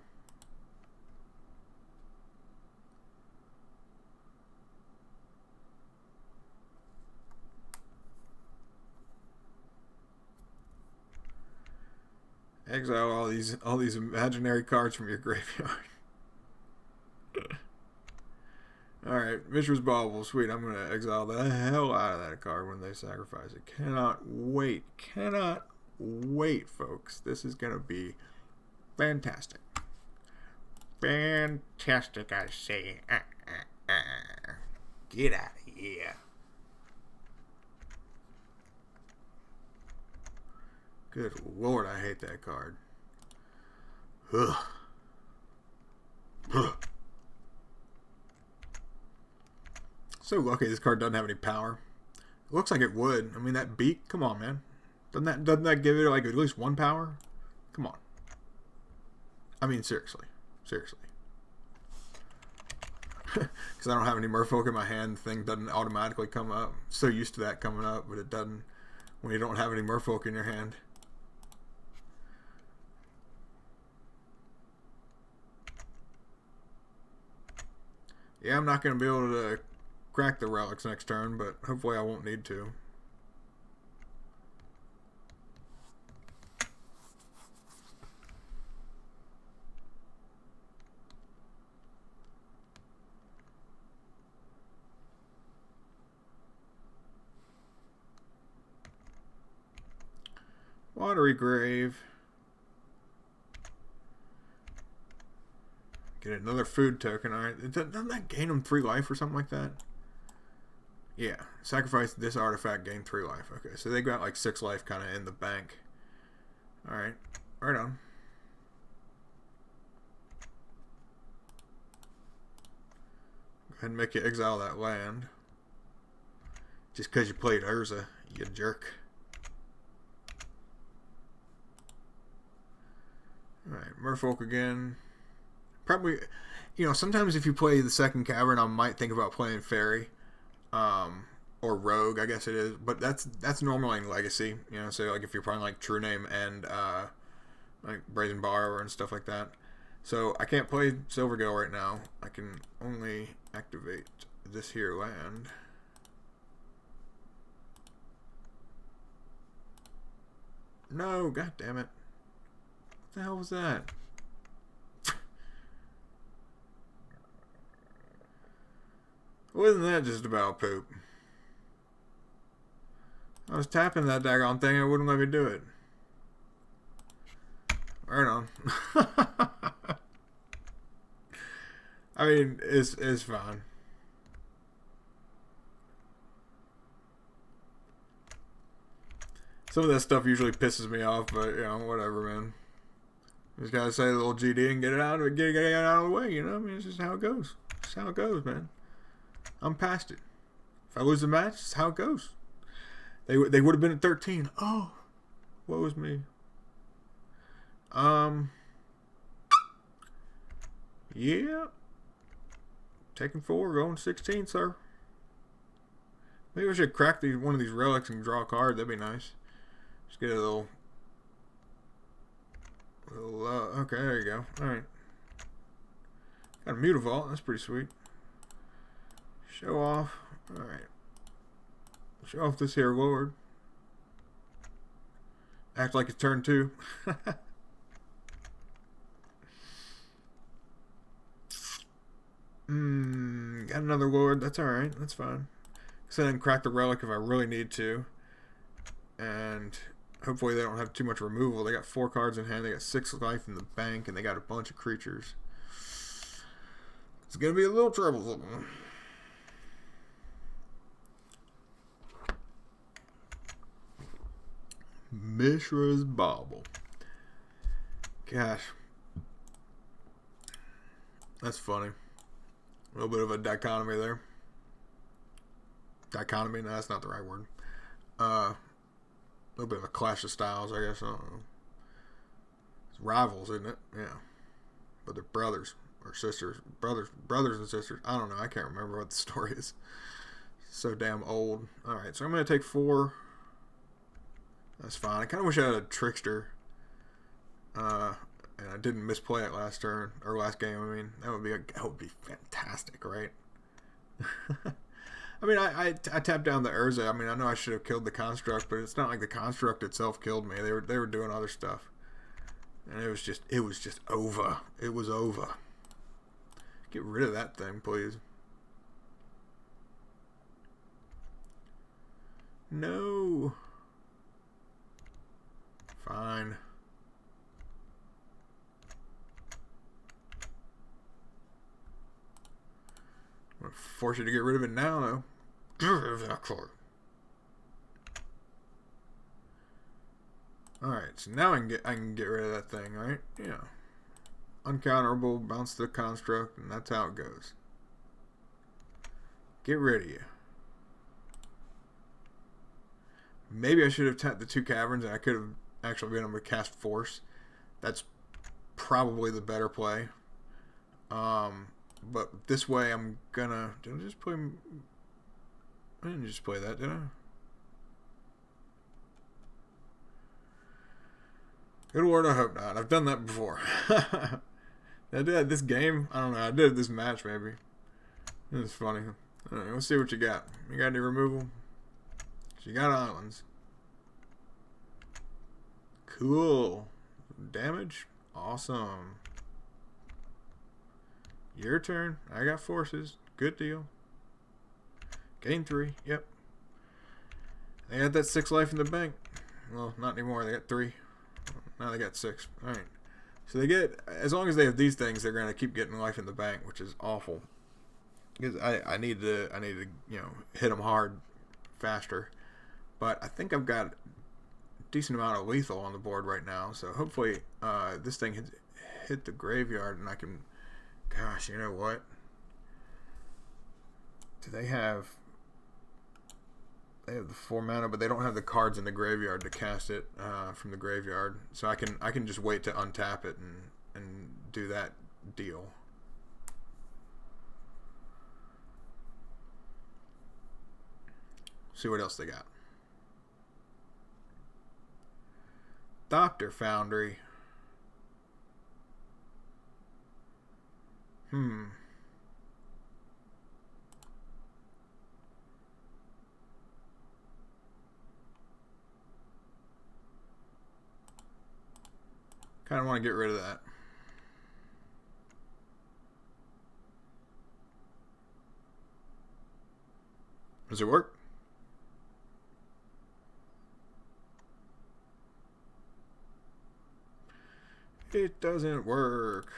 Exile all these imaginary cards from your graveyard. Alright, Mishra's Bauble. Sweet, I'm going to exile the hell out of that card when they sacrifice it. Cannot wait. Cannot wait, folks. This is going to be fantastic. Fantastic, I say. Get out of here. Good lord, I hate that card. Ugh. Ugh. So lucky this card doesn't have any power. It looks like it would. I mean, that beak, come on, man. Doesn't that give it like at least one power? Come on. I mean, seriously. Seriously. Because I don't have any Merfolk in my hand, the thing doesn't automatically come up. So used to that coming up, but it doesn't when you don't have any Merfolk in your hand. Yeah, I'm not going to be able to crack the relics next turn, but hopefully I won't need to. Watery Grave. Get another food token. Alright. Doesn't that gain them 3 life or something like that? Yeah. Sacrifice this artifact, gain 3 life. Okay, so they got like 6 life kind of in the bank. Alright. Right on. Go ahead and make you exile that land. Just because you played Urza, you jerk. Alright, Merfolk again. Probably, sometimes if you play the second cavern, I might think about playing Fairy. Or Rogue, I guess it is. But that's normally in Legacy. So like if you're playing like True Name and like Brazen Borrower and stuff like that. So I can't play Silvergale right now. I can only activate this here land. No, god damn it. What the hell was that? Wasn't that just about poop? I was tapping that daggone thing and it wouldn't let me do it. Right on. I mean, it's fine. Some of that stuff usually pisses me off, but whatever, man. Just gotta say a little GD and get it out of the way, I mean, it's just how it goes. It's how it goes, man. I'm past it. If I lose the match, it's how it goes. They would have been at 13. Oh, what was me? Yeah. Taking 4, going 16, sir. Maybe I should crack one of these relics and draw a card. That'd be nice. Just get a little okay, there you go. Alright. Got a Mutavault. That's pretty sweet. Show off. Alright. Show off this here Lord. Act like it's turn 2. Got another Lord. That's alright. That's fine. So then crack the relic if I really need to. And hopefully they don't have too much removal. They got 4 cards in hand. They got 6 life in the bank. And they got a bunch of creatures. It's going to be a little troublesome. Mishra's Bauble. Gosh. That's funny. A little bit of a dichotomy there. Dichotomy? No, that's not the right word. A little bit of a clash of styles, I guess. I don't know. It's rivals, isn't it? Yeah. But they're brothers or sisters. Brothers and sisters. I don't know. I can't remember what the story is. So damn old. Alright, so I'm going to take 4. That's fine. I kind of wish I had a Trickster. And I didn't misplay it last turn. Or last game, I mean. That would be fantastic, right? I mean, I tapped down the Urza. I mean, I know I should have killed the Construct, but it's not like the Construct itself killed me. They were doing other stuff, and it was just over. It was over. Get rid of that thing, please. No. Fine. I'm gonna force you to get rid of it now, though. Get rid of that card. Alright, so now I can get rid of that thing, right? Yeah. Uncounterable, bounce the Construct, and that's how it goes. Get rid of you. Maybe I should have tapped the 2 caverns and I could have actually been able to cast Force. That's probably the better play. But this way I'm gonna... Did I just play... I didn't just play that, did I? Good Lord, I hope not. I've done that before. I did that this game. I don't know. I did it this match, maybe. It was funny. Alright, let's see what you got. You got any removal? You got islands. Cool. Damage? Awesome. Your turn. I got forces. Good deal. Gain 3. Yep. They had that 6 life in the bank. Well, not anymore. They got 3. Now they got 6. Alright. So they get, as long as they have these things, they're going to keep getting life in the bank, which is awful. Because I need to, you know, hit them hard faster. But I think I've got a decent amount of lethal on the board right now. So hopefully this thing hit the graveyard and I can... Gosh, you know what? Do they have... They have the 4 mana, but they don't have the cards in the graveyard to cast it from the graveyard. So I can just wait to untap it and do that deal. See what else they got. Dr. Foundry. Kind of want to get rid of that. Does it work? It doesn't work.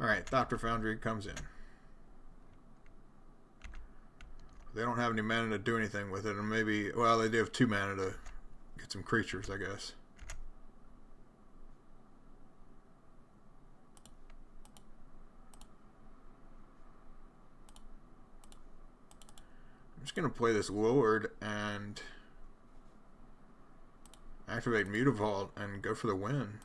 Alright, Dr. Foundry comes in. They don't have any mana to do anything with it, and maybe, well, they do have 2 mana to get some creatures, I guess. just going to play this Lord and activate Mutavault and go for the win.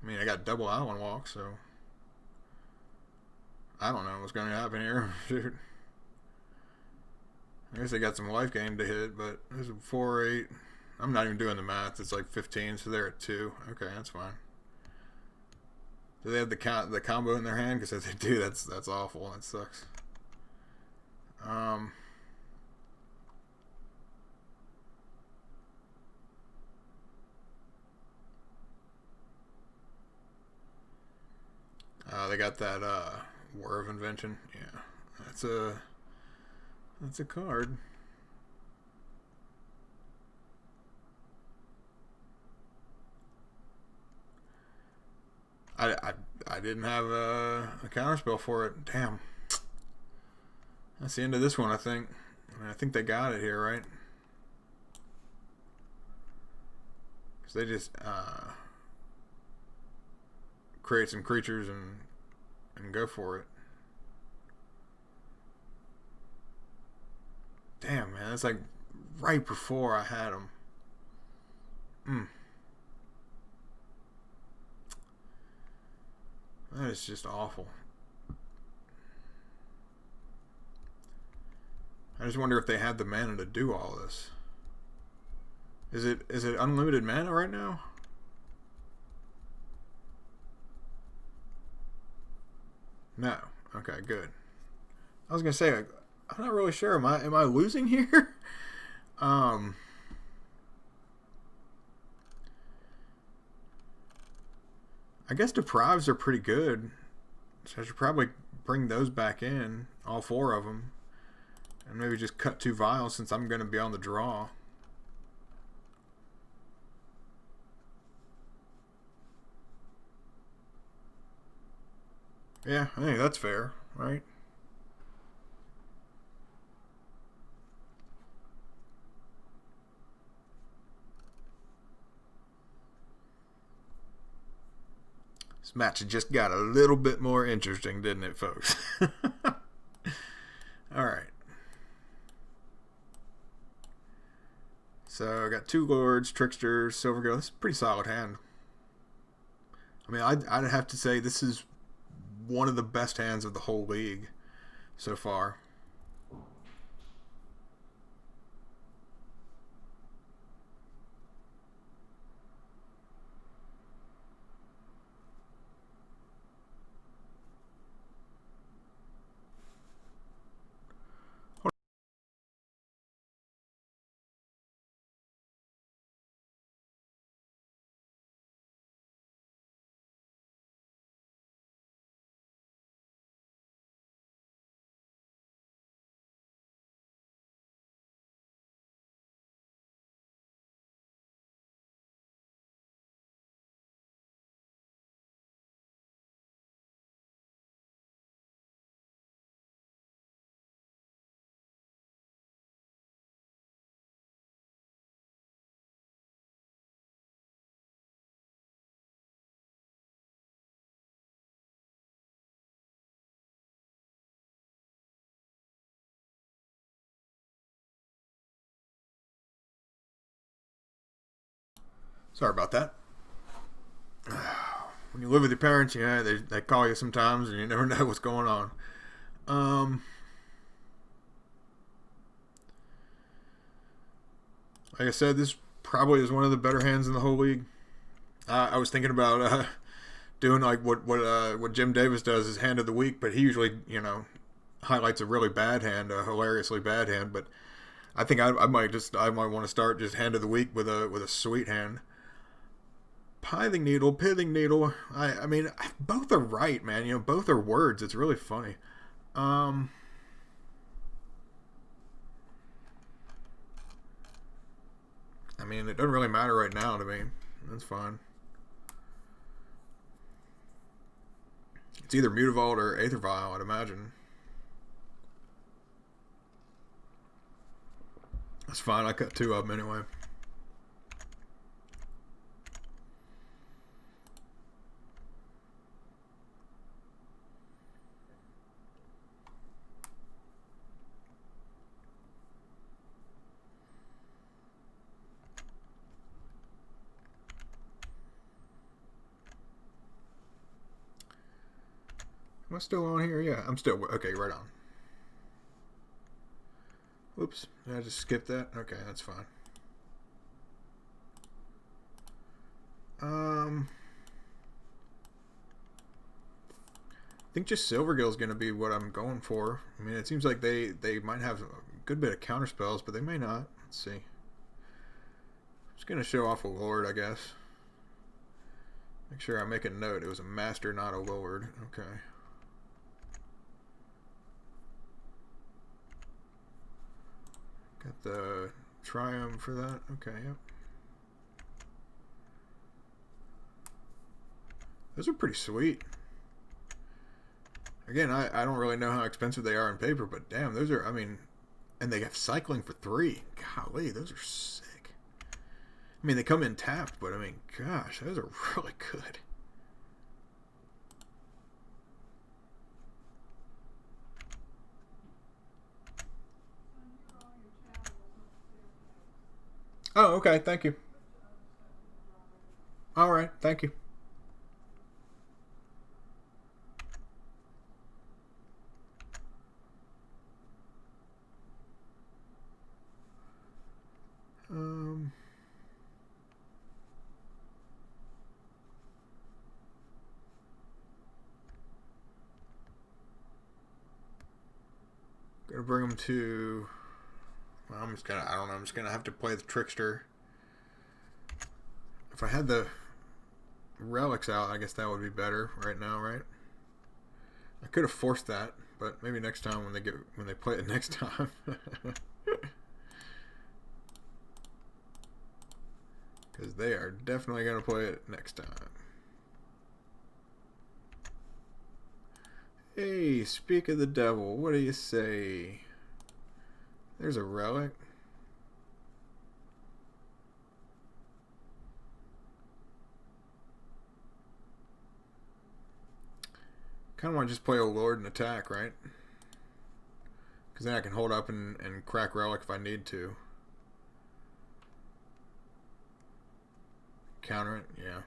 I mean, I got double Island Walk, so I don't know what's going to happen here. Shoot. I guess they got some life gain to hit, but there's a 4-8. I'm not even doing the math. It's like 15, so they're at 2. Okay, that's fine. Do they have the combo in their hand? Because if they do, that's awful. That sucks. They got that War of Invention. Yeah, that's a card. I didn't have a counterspell for it. Damn. That's the end of this one, I think. I think they got it here, right? Because they just create some creatures and go for it. Damn, man. That's like right before I had them. That is just awful. I just wonder if they had the mana to do all this. Is it unlimited mana right now? No. Okay, good. I was gonna say I'm not really sure. Am I losing here? I guess deprives are pretty good, so I should probably bring those back in, all 4 of them, and maybe just cut 2 vials since I'm going to be on the draw. Yeah, I think that's fair, right? This match just got a little bit more interesting, didn't it, folks? Alright. So I got 2 Lords, Tricksters, Silver Girl. This is a pretty solid hand. I mean, I'd have to say this is one of the best hands of the whole league so far. Sorry about that. When you live with your parents, yeah, they call you sometimes, and you never know what's going on. Like I said, this probably is one of the better hands in the whole league. I was thinking about doing like what Jim Davis does, is hand of the week, but he usually highlights a really bad hand, a hilariously bad hand. But I think I might want to start just hand of the week with a sweet hand. Pithing Needle. I mean, both are right, man. Both are words. It's really funny. I mean, it doesn't really matter right now to me. That's fine. It's either Mutavault or Aether Vial, I'd imagine. That's fine. I cut 2 of them anyway. I still on here? Yeah, I'm still. Okay, right on. Whoops. Did I just skip that? Okay, that's fine. I think just Silvergill's going to be what I'm going for. I mean, it seems like they might have a good bit of counter spells, but they may not. Let's see. Just going to show off a Lord, I guess. Make sure I make a note. It was a Master, not a Lord. Okay. Got the Triumph for that. Okay, yep. Those are pretty sweet. Again, I don't really know how expensive they are in paper, but damn, those are, I mean, and they have cycling for 3. Golly, those are sick. I mean, they come in tapped, but I mean, gosh, those are really good. Oh, okay, thank you. All right, thank you. Gonna bring them to. Well, I'm just gonna. I don't know. I'm just gonna have to play the Trickster. If I had the relics out, I guess that would be better right now, right? I could have forced that, but maybe next time when they play it next time. Because they are definitely gonna play it next time. Hey, speak of the devil, what do you say? There's a relic. Kind of want to just play a Lord and attack, right? Because then I can hold up and crack relic if I need to. Counter it, yeah.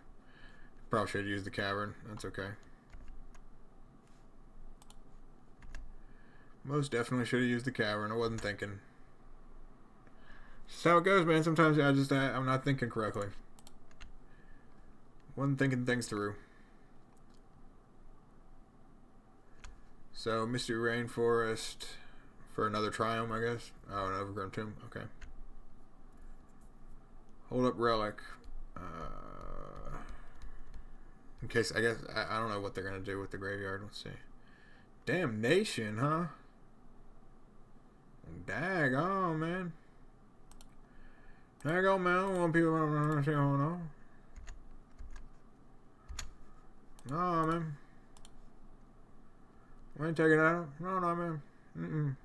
Probably should use the cavern. That's okay. Most definitely should have used the cavern. I wasn't thinking. Just how it goes, man. Sometimes I'm not thinking correctly. Wasn't thinking things through. So, Mystery Rainforest for another Triumph, I guess. Oh, an Overgrown Tomb. Okay. Hold up Relic. In case, I guess, I don't know what they're going to do with the graveyard. Let's see. Damnation, huh? Dag on, man. Dag on, man. I don't want people to understand what's going on. No, man. We ain't taking that out. No, man.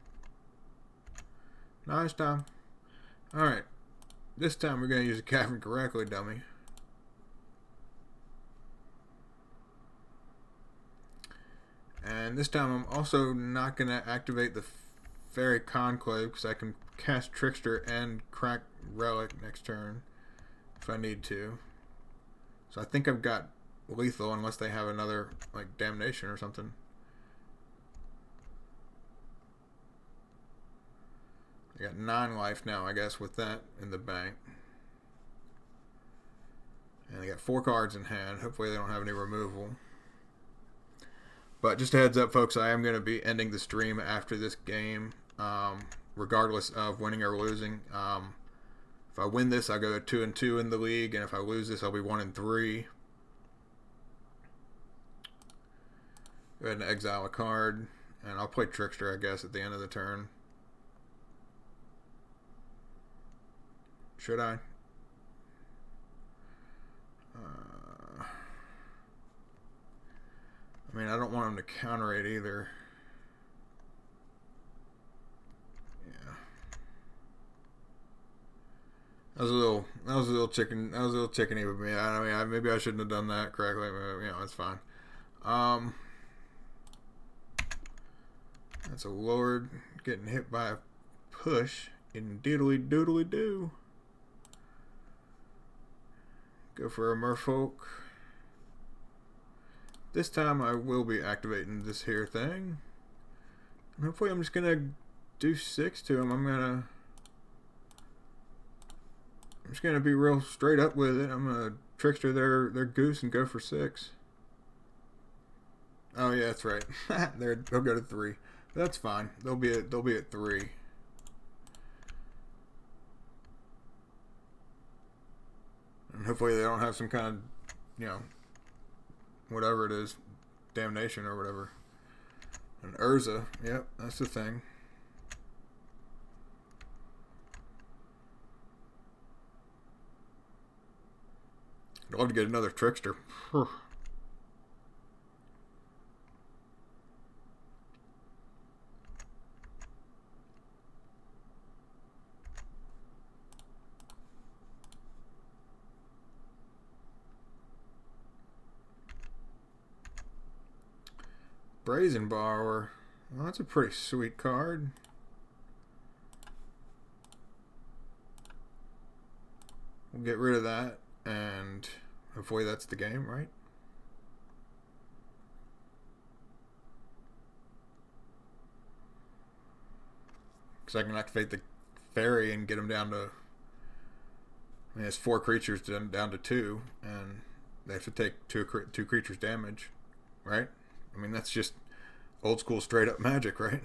Nice time. Alright. This time we're going to use the cavern correctly, dummy. And this time I'm also not going to activate the Fairy Conclave because I can cast Trickster and crack Relic next turn if I need to. So I think I've got lethal unless they have another like Damnation or something. I got 9 life now, I guess, with that in the bank. And I got 4 cards in hand. Hopefully they don't have any removal. But just a heads up, folks, I am going to be ending the stream after this game, regardless of winning or losing. If I win this, I'll go 2-2 in the league, and if I lose this, I'll be 1-3. Go ahead and exile a card, and I'll play Trickster, I guess, at the end of the turn. Should I? I mean, I don't want him to counter it either. Yeah. That was a little chickeny with me. I mean, maybe I shouldn't have done that correctly. But, you know, it's fine. That's a Lord getting hit by a push in diddly doodly doo. Go for a Merfolk. this time I will be activating this here thing. And hopefully I'm just going to do 6 to him. I'm just going to be real straight up with it. I'm going to trickster their goose and go for 6. Oh yeah, that's right. They'll go to 3. That's fine. They'll be at 3. And hopefully they don't have some kind of, whatever it is, damnation or whatever. And Urza, yep, that's the thing. I'd love to get another trickster. Brazen Borrower. Well, that's a pretty sweet card. We'll get rid of that, and hopefully that's the game, right? Because I can activate the fairy and get them down to... I mean, it's 4 creatures down to 2, and they have to take 2 creatures damage, right? I mean, that's just old school straight up magic, right?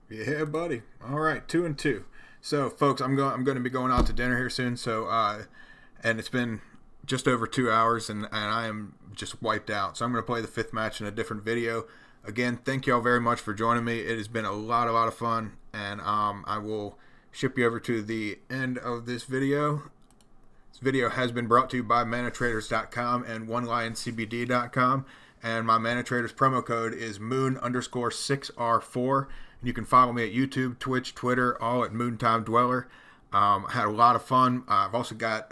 Yeah, buddy. All right, 2 and 2. So, folks, I'm going to be going out to dinner here soon. So, and it's been just over 2 hours, and I am just wiped out. So I'm going to play the 5th match in a different video. Again, thank you all very much for joining me. It has been a lot of fun, and I will ship you over to the end of this video. This video has been brought to you by manatraders.com and onelioncbd.com, and my ManaTraders promo code is moon_6R4, and you can follow me at YouTube, Twitch, Twitter, all at Moontime Dweller. I had a lot of fun. I've also got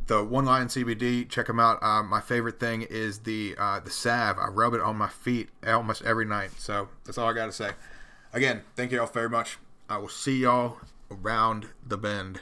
the One Lion CBD. Check them out. My favorite thing is the salve. I rub it on my feet almost every night. So that's all I got to say. Again, thank you all very much. I will see y'all around the bend.